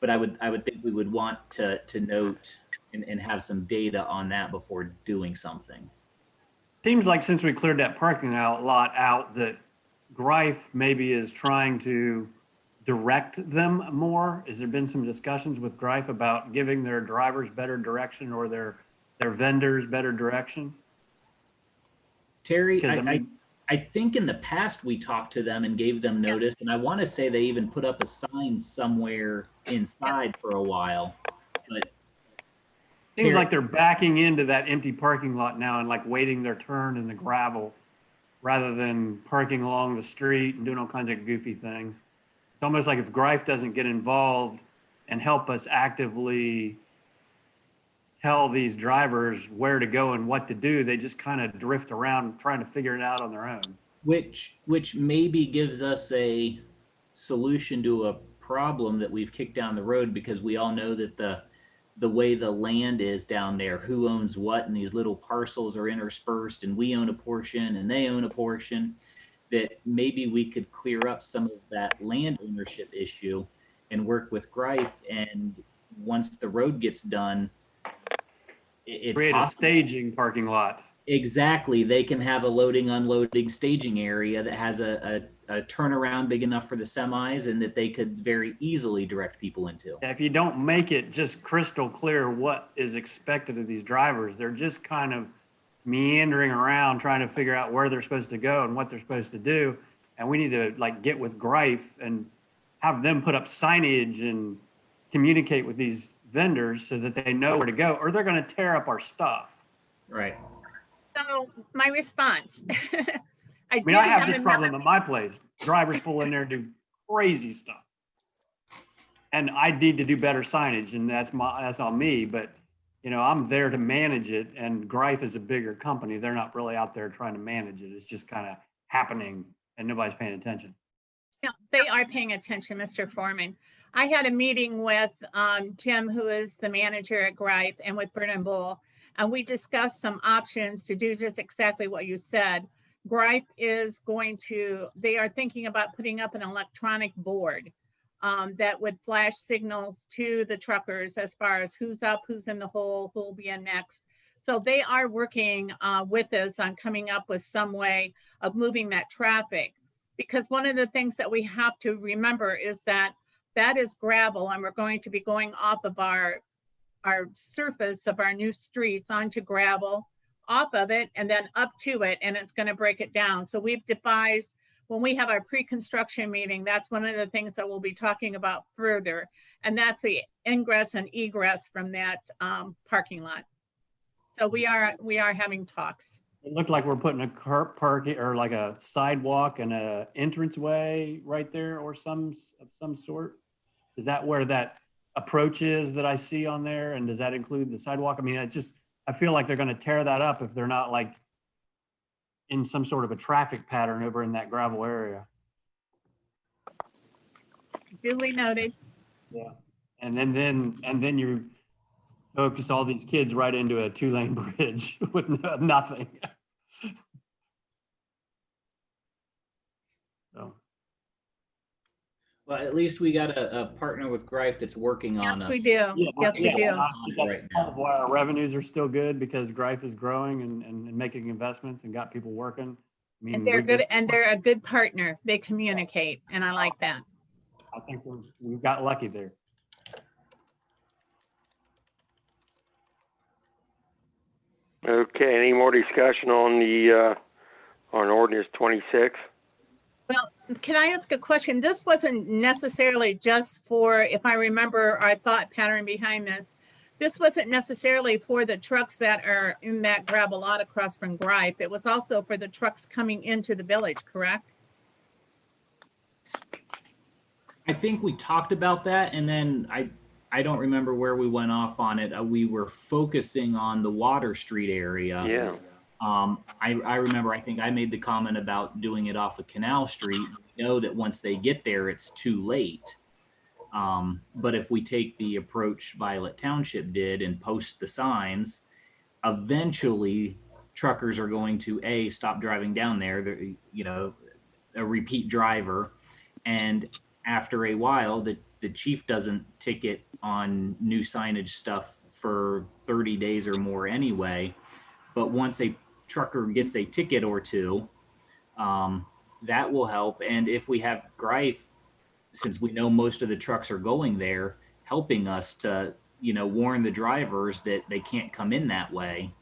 But I would think we would want to note and have some data on that before doing something. Seems like since we cleared that parking lot out, that Greif maybe is trying to direct them more. Has there been some discussions with Greif about giving their drivers better direction or their vendors better direction? Terry, 'Cause, I mean- I think in the past we talked to them and gave them notice, and I want to say they even put up a sign somewhere inside for a while. But Seems Terry- like they're backing into that empty parking lot now and like waiting their turn in the gravel rather than parking along the street and doing all kinds of goofy things. It's almost like if Greif doesn't get involved and help us actively tell these drivers where to go and what to do, they just kind of drift around trying to figure it out on their own. which maybe gives us a solution to a problem that we've kicked down the road, because we all know that the way the land is down there, who owns what, and these little parcels are interspersed, and we own a portion and they own a portion, that maybe we could clear up some of that land ownership issue and work with Greif. And once the road gets done, it's Create a possible. staging parking lot. Exactly. They can have a loading, unloading staging area that has a turnaround big enough for the semis, and that they could very easily direct people into. If you don't make it just crystal clear what is expected of these drivers, they're just kind of meandering around trying to figure out where they're supposed to go and what they're supposed to do. And we need to like get with Greif and have them put up signage and communicate with these vendors so that they know where to go, or they're going to tear up our stuff. Right. So my response. I mean, I have this problem at my place. Drivers pull in there and do crazy stuff. And I need to do better signage, and that's on me. But, you know, I'm there to manage it, and Greif is a bigger company. They're not really out there trying to manage it. It's just kind of happening and nobody's paying attention. Yeah, they are paying attention, Mr. Foreman. I had a meeting with Jim, who is the manager at Greif, and with Burnham Bull, and we discussed some options to do just exactly what you said. Greif is they are thinking about putting up an electronic board that would flash signals to the truckers as far as who's up, who's in the hole, who will be in next. So they are working with us on coming up with some way of moving that traffic. Because one of the things that we have to remember is that is gravel, and we're going to be going off of our surface of our new streets onto gravel, off of it, and then up to it, and it's going to break it down. So we've devised, when we have our pre-construction meeting, that's one of the things that we'll be talking about further, and that's the ingress and egress from that parking lot. So we are having talks. It looked like we're putting a car parking or like a sidewalk and a entranceway right there or some sort. Is that where that approach is that I see on there? And does that include the sidewalk? I mean, I feel like they're going to tear that up if they're not like in some sort of a traffic pattern over in that gravel area. Duly noted. Yeah. And then you focus all these kids right into a 2-lane bridge with nothing. So. Well, at least we got a partner with Greif that's working Yes, on we us. do. Yeah, Yes, we do. I think that's Right part now. of why our revenues are still good, because Greif is growing and making investments and got people working. I mean, And they're good, and they're a good partner. They communicate, and I like that. I think we've got lucky there. Okay, any more discussion on the, on ordinance 26? Well, can I ask a question? This wasn't necessarily just for, if I remember our thought pattern behind this, this wasn't necessarily for the trucks that are in that gravel lot across from Greif. It was also for the trucks coming into the village, correct? I think we talked about that, and then I don't remember where we went off on it. We were focusing on the Water Street area. Yeah. I remember, I think I made the comment about doing it off of Canal Street. We know that once they get there, it's too late. But if we take the approach Violet Township did and post the signs, eventually truckers are going to stop driving down there. They're, you know, a repeat driver. And after a while, the chief doesn't ticket on new signage stuff for 30 days or more anyway. But once a trucker gets a ticket or two, that will help. And if we have Greif, since we know most of the trucks are going there, helping us to, you know, warn the drivers that they can't come in that way.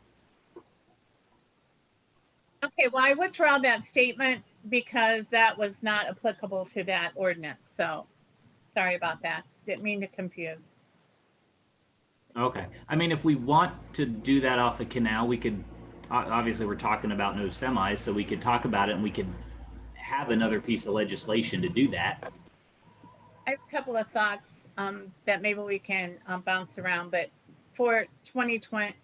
Okay, well, I withdraw that statement because that was not applicable to that ordinance. So sorry about that. Didn't mean to confuse. Okay. I mean, if we want to do that off the canal, we could, obviously we're talking about no semis, so we could talk about it and we could have another piece of legislation to do that. I have a couple of thoughts that maybe we can bounce around, but for 2020,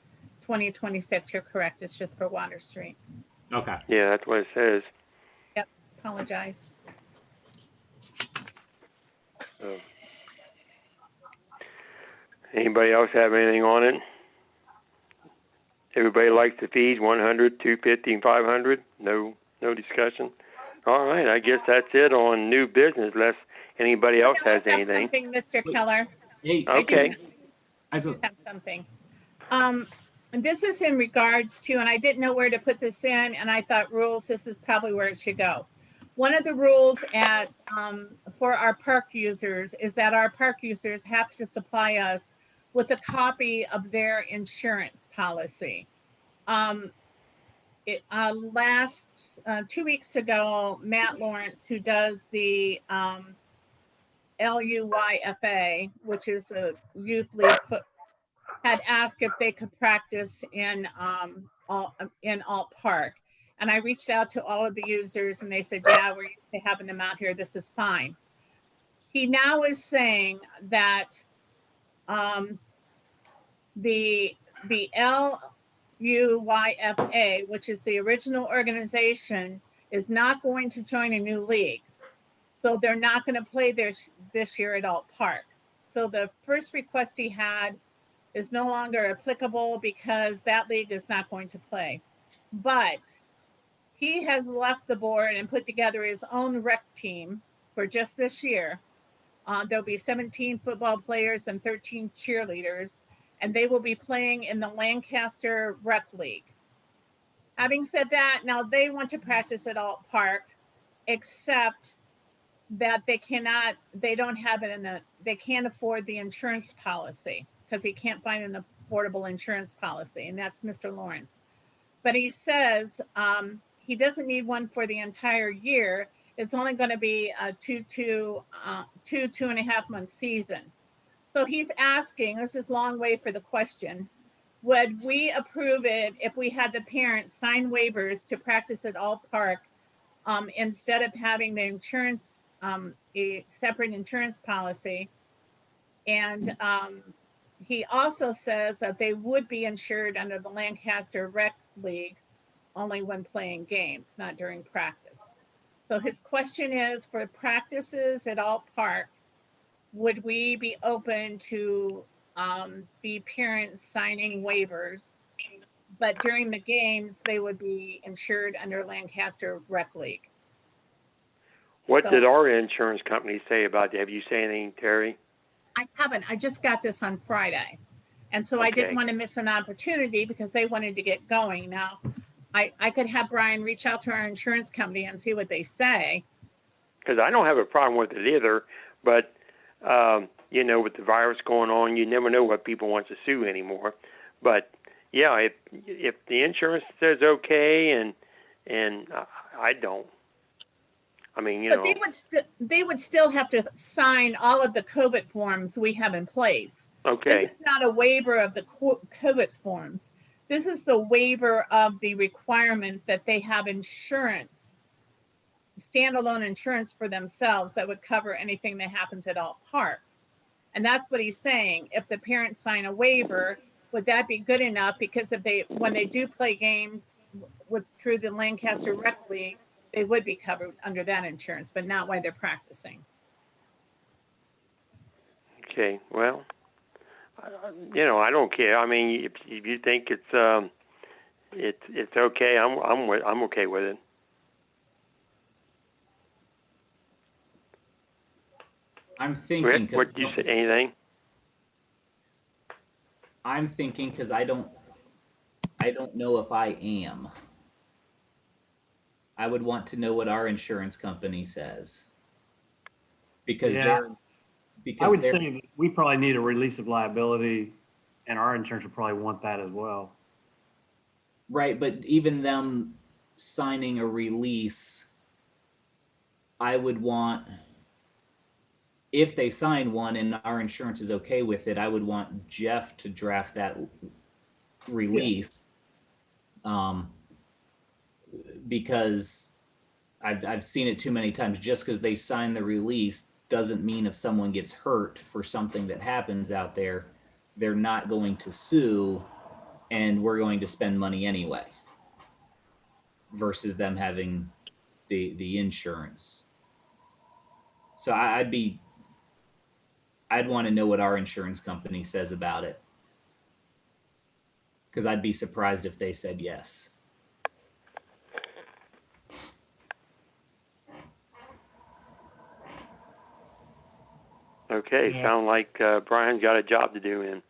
2026, you're correct. It's just for Water Street. Okay. Yeah, that's what it says. Apologize. So. Anybody else have anything on it? Everybody likes the fees, 100, 250, and 500? No discussion? All right, I guess that's it on new business, unless anybody else has I have anything. something, Mr. Keller. Hey, Okay. I I was, have something. And this is in regards to, and I didn't know where to put this in, and I thought rules, this is probably where it should go. One of the rules at for our park users is that our park users have to supply us with a copy of their insurance policy. Last 2 weeks ago, Matt Lawrence, who does the LUYFA, which is the Youth League, had asked if they could practice in Alt Park. And I reached out to all of the users and they said, yeah, we're used to having them out here. This is fine. He now is saying that the LUYFA, which is the original organization, is not going to join a new league. So they're not going to play this year at Alt Park. So the first request he had is no longer applicable because that league is not going to play. But he has left the board and put together his own rec team for just this year. There'll be 17 football players and 13 cheerleaders, and they will be playing in the Lancaster Rec League. Having said that, now they want to practice at Alt Park, except that they can't afford the insurance policy because he can't find an affordable insurance policy, and that's Mr. Lawrence. But he says he doesn't need one for the entire year. It's only going to be a 2.5 month season. So he's asking, this is a long way for the question, would we approve it if we had the parents sign waivers to practice at Alt Park instead of having the insurance, a separate insurance policy? And he also says that they would be insured under the Lancaster Rec League only when playing games, not during practice. So his question is, for practices at Alt Park, would we be open to the parents signing waivers, but during the games, they would be insured under Lancaster Rec League? What did our insurance company say about that? Have you seen anything, Terry? I haven't. I just got this on Friday. And so I didn't Okay. want to miss an opportunity because they wanted to get going. Now, I could have Brian reach out to our insurance company and see what they say. Because I don't have a problem with it either, but you know, with the virus going on, you never know what people want to sue anymore. But yeah, if the insurance says okay, and I don't. I mean, you But know. they would still have to sign all of the COVID forms we have in place. Okay. This is not a waiver of the COVID forms. This is the waiver of the requirement that they have insurance, standalone insurance for themselves that would cover anything that happens at Alt Park. And that's what he's saying. If the parents sign a waiver, would that be good enough? Because when they do play games through the Lancaster Rec League, they would be covered under that insurance, but not while they're practicing. Okay. Well, you know, I don't care. I mean, if you think it's okay, I'm okay with it. I'm thinking. Rick, what did you say? Anything? I'm thinking because I don't know if I am. I would want to know what our insurance company says. Because Yeah. I would they're- say that we probably need a release of liability, and our insurance would probably want that as well. right, but even them signing a release, I would want, if they sign one and our insurance is okay with it, I would want Jeff to draft that release. Because I've seen it too many times. Just because they sign the release doesn't mean if someone gets hurt for something that happens out there, they're not going to sue and we're going to spend money anyway versus them having the insurance. So I'd want to know what our insurance company says about it, because I'd be surprised if they said yes. Okay. Yeah. Sound like Brian's got a job to do in.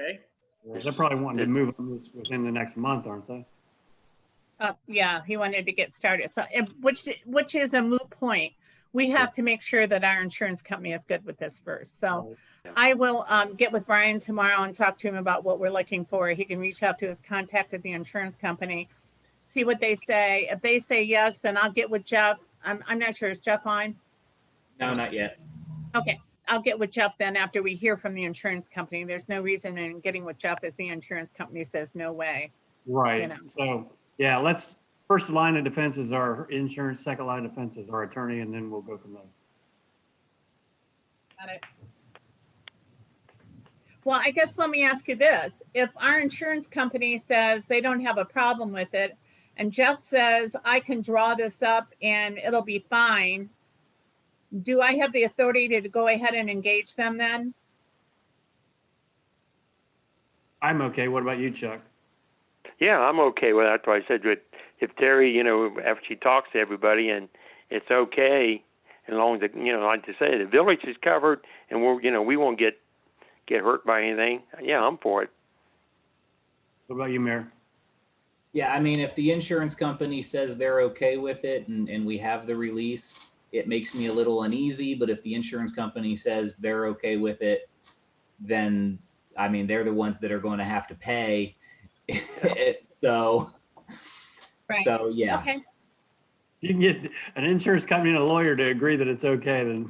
Okay. They're probably wanting to move on this within the next month, aren't they? Yeah, he wanted to get started. So, which is a moot point. We have to make sure that our insurance company is good with this first. So I will get with Brian tomorrow and talk to him about what we're looking for. He can reach out to his contact at the insurance company, see what they say. If they say yes, then I'll get with Jeff. I'm not sure. Is Jeff on? No, not yet. Okay. I'll get with Jeff then after we hear from the insurance company. There's no reason in getting with Jeff if the insurance company says no way. Right. You know. So, yeah, first line of defense is our insurance, second line of defense is our attorney, and then we'll go from there. Got it. Well, I guess let me ask you this. If our insurance company says they don't have a problem with it, and Jeff says I can draw this up and it'll be fine, do I have the authority to go ahead and engage them then? I'm okay. What about you, Chuck? Yeah, I'm okay with that. That's why I said that if Terry, after she talks to everybody and it's okay, as long as, like I say, the village is covered and we won't get hurt by anything. Yeah, I'm for it. What about you, Mayor? Yeah, I mean, if the insurance company says they're okay with it and we have the release, it makes me a little uneasy, but if the insurance company says they're okay with it, then, I mean, they're the ones that are going to have to pay. So, Right. so yeah. Okay. You can get an insurance company and a lawyer to agree that it's okay, then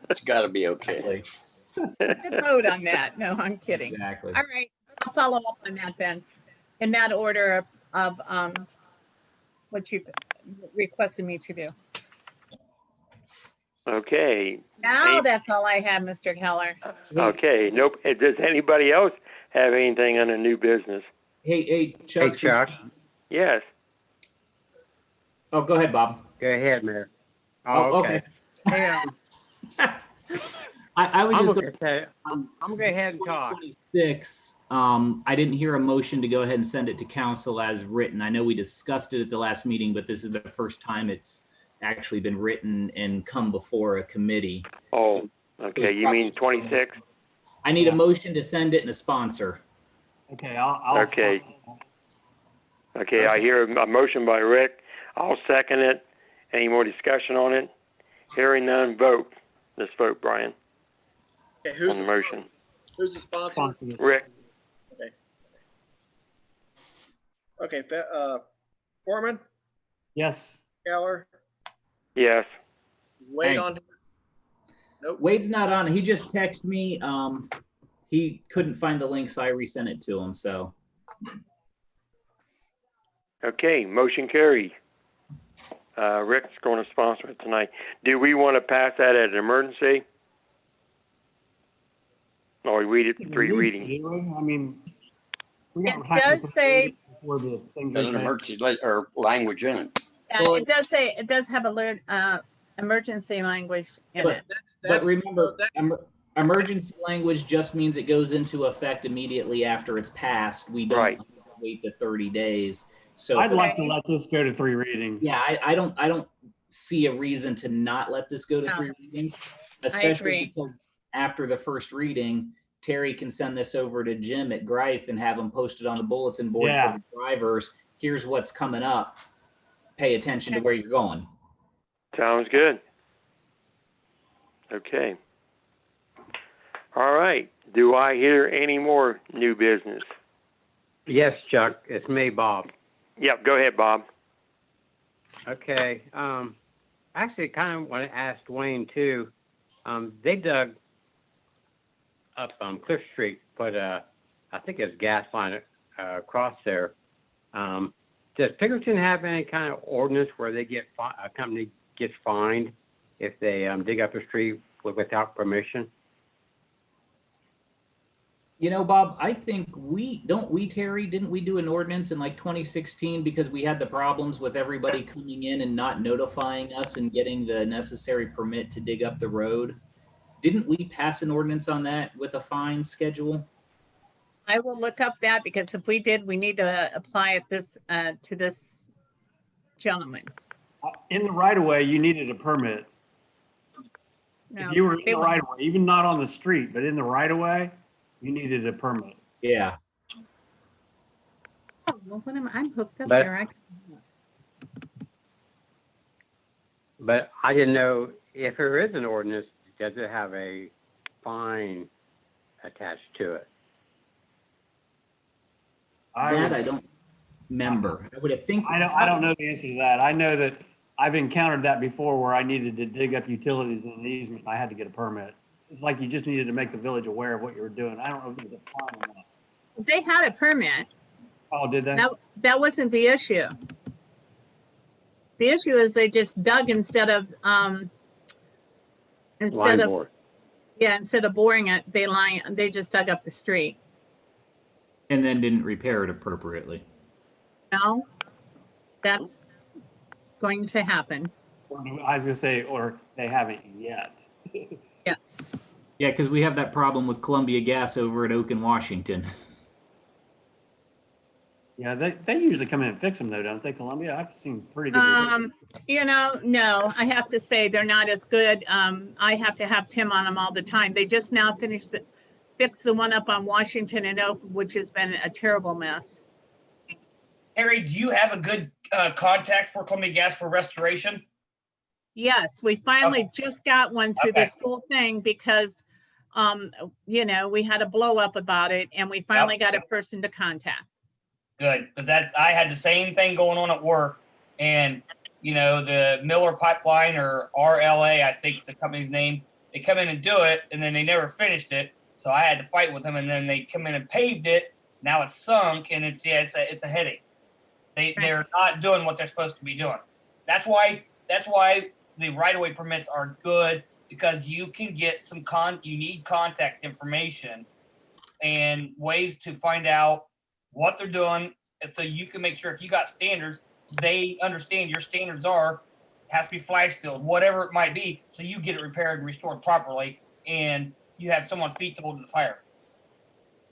It's got to be okay. Good vote on that. No, I'm kidding. Exactly. All right, I'll follow up on that then, in that order of what you requested me to do. Okay. Now Hey. that's all I have, Mr. Keller. Okay. Nope. Does anybody else have anything on a new business? Hey, Chuck. Hey, Chuck. Yes. Oh, go ahead, Bob. Go ahead, Mayor. Oh, okay. Hey, I was I'm just gonna say, I'm gonna go ahead and talk. 2026. I didn't hear a motion to go ahead and send it to council as written. I know we discussed it at the last meeting, but this is the first time it's actually been written and come before a committee. Oh, okay. You mean 26? I need a motion to send it and a sponsor. okay, I'll Okay. Okay. I hear a motion by Rick. I'll second it. Any more discussion on it? Hearing none, vote. Let's vote, Brian, Okay, on the motion. who's the sponsor? sponsor it. Rick? Okay, Foreman, Yes. Keller, Yes. Wade Hey. on here? Nope. Wade's not on. He just texted me. He couldn't find the link, so I resent it to him. So Okay, motion carried. Rick's going to sponsor it tonight. Do we want to pass that as an emergency? Or read it three readings? I mean, we got It time to does say- before the things There's an are- emergency or language in it. Yeah, it does say, it does have emergency language in But- it. But remember, that- emergency language just means it goes into effect immediately after it's passed. We don't Right. wait the 30 days. So I'd like to let this go to 3 readings. yeah, I don't see a reason to not let this go to No. 3 readings, agree. especially because after the first reading, Terry can send this over to Jim at Greif and have him posted on the bulletin board Yeah. for the drivers. Here's what's coming up. Pay attention to where you're going. Sounds good. Okay. All right. Do I hear any more new business? Yes, Chuck, it's me, Bob. Yep, go ahead, Bob. Okay, actually kind of want to ask Dwayne too. They dug up Cliff Street, put I think it's gas line across there. Does Pickerton have any kind of ordinance where they get a company gets fined if they dig up a street without permission? You know, Bob, I think Terry, didn't we do an ordinance in like 2016 because we had the problems with everybody coming in and not notifying us and getting the necessary permit to dig up the road? Didn't we pass an ordinance on that with a fine schedule? I will look up that because if we did, we need to apply it to this gentleman. In the right of way, you needed a permit. No, If you were in they the won't. right of way, even not on the street, but in the right of way, you needed a permit. Yeah. Oh, well, I'm hooked up But- there. But I didn't know if there is an ordinance, does it have a fine attached to it? That I don't remember. I would have think. I don't know the answer to that. I know that I've encountered that before where I needed to dig up utilities in an easement. I had to get a permit. It's like you just needed to make the village aware of what you were doing. I don't know if it was a fine or not. They had a permit. Oh, did they? That wasn't the issue. The issue is they just dug instead of Line board. Yeah, instead of boring it, they just dug up the street. And then didn't repair it appropriately. No, that's going to happen. I was gonna say, or they haven't yet. Yes. Yeah, because we have that problem with Columbia Gas over at Oak and Washington. Yeah, they usually come in and fix them though, don't they, Columbia? I've seen pretty good. No, I have to say they're not as good. I have to have Tim on them all the time. They just now fixed the one up on Washington and Oak, which has been a terrible mess. Harry, do you have a good contact for Columbia Gas for restoration? Yes, we finally just got one through Okay. this whole thing because, we had a blow up about it and we finally got a person to contact. Good, because I had the same thing going on at work, and the Miller Pipeline, or RLA, I think is the company's name. They come in and do it, and then they never finished it, so I had to fight with them. And then they come in and paved it. Now it's sunk, and it's a headache. They're not doing what they're supposed to be doing. That's why the right-of-way permits are good, because you can get you need contact information and ways to find out what they're doing, and so you can make sure if you got standards, they understand your standards has to be flash filled, whatever it might be, so you get it repaired and restored properly, and you have someone's feet to hold to the fire.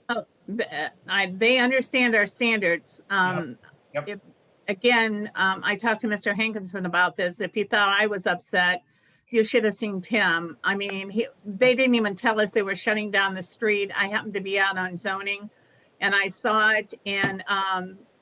Oh, they understand our standards. Yep. I talked to Mr. Hankinson about this. If he thought I was upset, you should have seen Tim. I mean, they didn't even tell us they were shutting down the street. I happened to be out on zoning and I saw it, and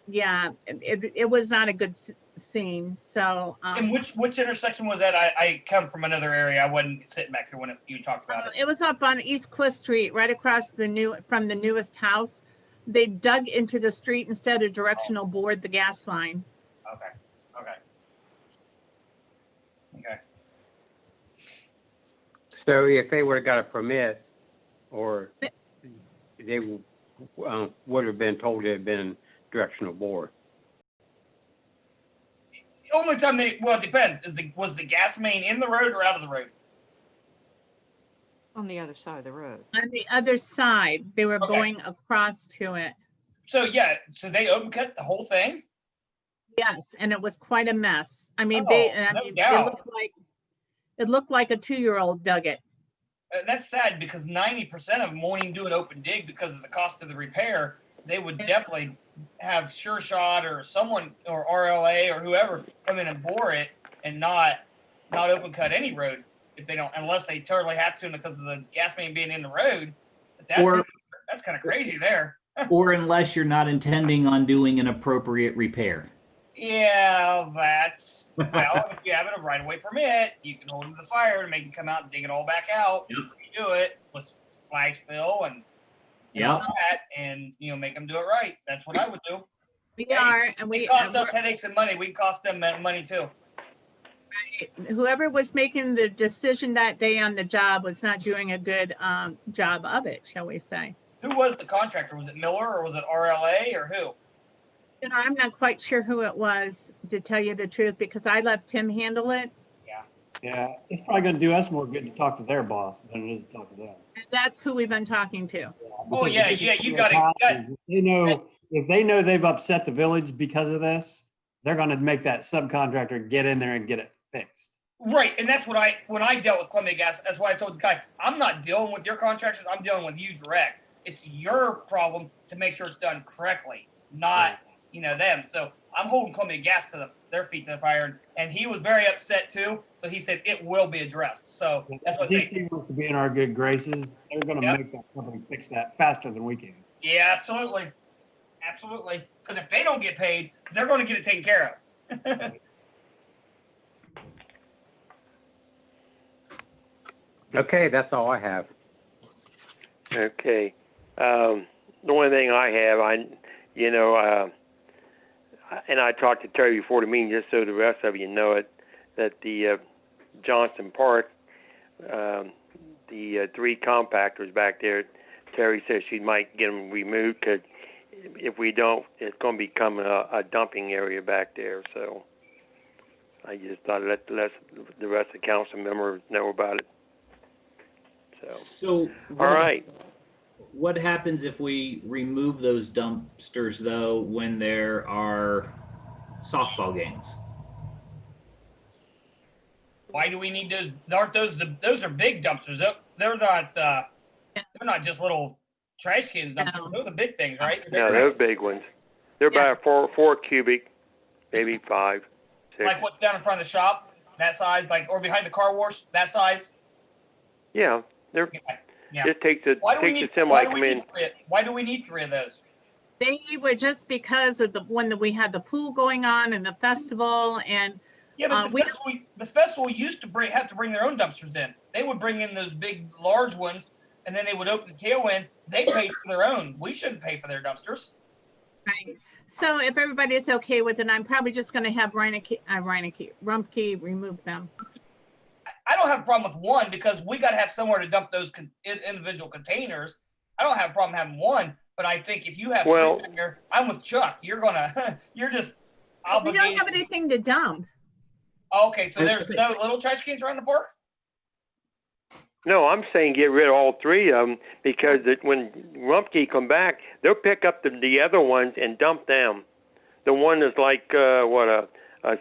it was not a good scene. So And which intersection was that? I come from another area. I wasn't sitting back here when you talked about it. it was up on East Cliff Street, right across from the newest house. They dug into the street instead of directional board the gas line. Okay. So if they would have got a permit, or they would have been told it had been directional bore. Only time it depends. Was the gas main in the road or out of the road? On the other side of the road. On the other side, they were Okay. going across to it. So they open cut the whole thing. Yes, and it was quite a mess. I mean, No doubt. It looked like a 2-year-old dug it. That's sad, because 90% of them won't even do an open dig because of the cost of the repair. They would definitely have Sure Shot or someone, or RLA or whoever, come in and bore it, and not open cut any road if they don't, unless they totally have to because of the gas main being in the road. But that's kind of crazy there. Or unless you're not intending on doing an appropriate repair. Yeah, if you have a right-of-way permit, you can hold them to the fire and make them come out and dig it all back out. Yep. You do it with flash fill and all that, and make them do it right. That's what I would do. We Hey, are, and It cost us headaches and money. We cost them money too. whoever was making the decision that day on the job was not doing a good job of it, shall we say. Who was the contractor? Was it Miller or was it RLA or who? I'm not quite sure who it was, to tell you the truth, because I let Tim handle it. Yeah, it's probably gonna do us more good to talk to their boss than it is to talk to them. And that's who we've been talking to. Oh, yeah, you got it. If they know they've upset the village because of this, they're gonna make that subcontractor get in there and get it fixed. Right, and that's when I dealt with Columbia Gas, that's why I told the guy, I'm not dealing with your contractors, I'm dealing with you direct. It's your problem to make sure it's done correctly, not them. So I'm holding Columbia Gas to their feet to the fire, and he was very upset too. So he said it will be addressed. So that's what ZC wants to be in our good graces. They're gonna make that company fix that faster than we can. Yeah, absolutely. Because if they don't get paid, they're going to get it taken care of. Okay, that's all I have. Okay. The only thing I have, and I talked to Terry before the meeting, just so the rest of you know it, that the Johnston Park, the 3 compactors back there, Terry says she might get them removed, because if we don't, it's going to become a dumping area back there. So I just thought I'd let the rest of the council members know about it. So. All right. What happens if we remove those dumpsters though, when there are softball games? Why do we need those? Aren't those are big dumpsters? They're not just little trash cans dumpsters. No. They're the big things, right? No, those big ones. They're about Yes. four cubic, maybe 5, 6. Like what's down in front of the shop, that size, like or behind the car wash, that size. Yeah, they're. Yeah. It takes a Why do we takes need? a semi Why do come we in. need three? Why do we need 3 of those? They were just because of when we had the pool going on and the festival and Yeah, but we- the festival used to have to bring their own dumpsters in. They would bring in those big, large ones, and then they would open the tail end. They paid for their own. We shouldn't pay for their dumpsters. right. So if everybody's okay with it, I'm probably just going to have Rumpke remove them. I don't have a problem with one because we got to have somewhere to dump those individual containers. I don't have a problem having one, but I think if you have Well- 3 in there, I'm with Chuck. You're just We obligated. don't have anything to dump. Oh, okay, so there's no little trash cans around the park? No, I'm saying get rid of all 3 of them because when Rumpke come back, they'll pick up the other ones and dump them. The one that's like a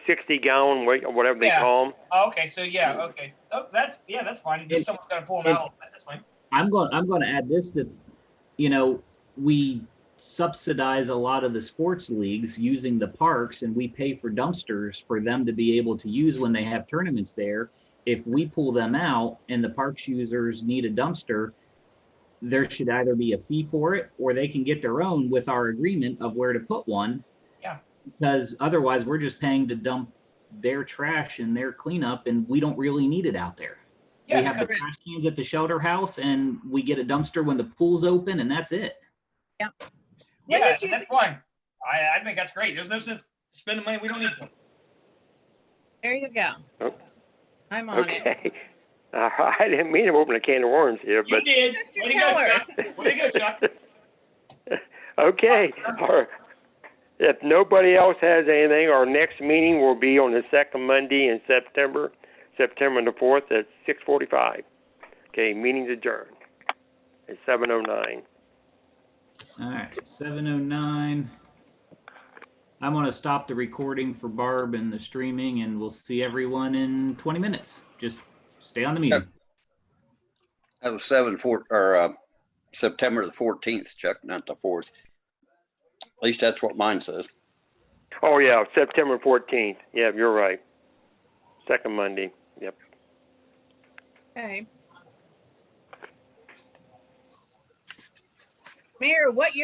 60-gallon weight or whatever they Yeah. call them. Oh, okay, so yeah, okay. Oh, that's fine. Just someone's got to pull them out. That's fine. I'm going to add this, that, we subsidize a lot of the sports leagues using the parks, and we pay for dumpsters for them to be able to use when they have tournaments there. If we pull them out and the parks users need a dumpster, there should either be a fee for it or they can get their own with our agreement of where to put one. Yeah. Because otherwise we're just paying to dump their trash and their cleanup, and we don't really need it out there. Yeah, We have the because- trash cans at the shelter house, and we get a dumpster when the pool's open, and that's it. Yeah, did you- that's fine. I think that's great. There's no sense spending money we don't need to. There you go. Oh. I'm on it. Okay. I didn't mean to open a can of worms here, You but did. Mr. Way to go, Keller. Chuck. Way to go, Chuck. okay. If nobody else has anything, our next meeting will be on the second Monday in September the 4th at 6:45. Okay, meeting's adjourned at 7:09. All right, 7:09. I'm going to stop the recording for Barb and the streaming, and we'll see everyone in 20 minutes. Just stay on the meeting. That was September the 14th, Chuck, not the 4th. At least that's what mine says. Oh yeah, September 14th. Yeah, you're right. Second Monday. Yep. Okay. Mayor, what year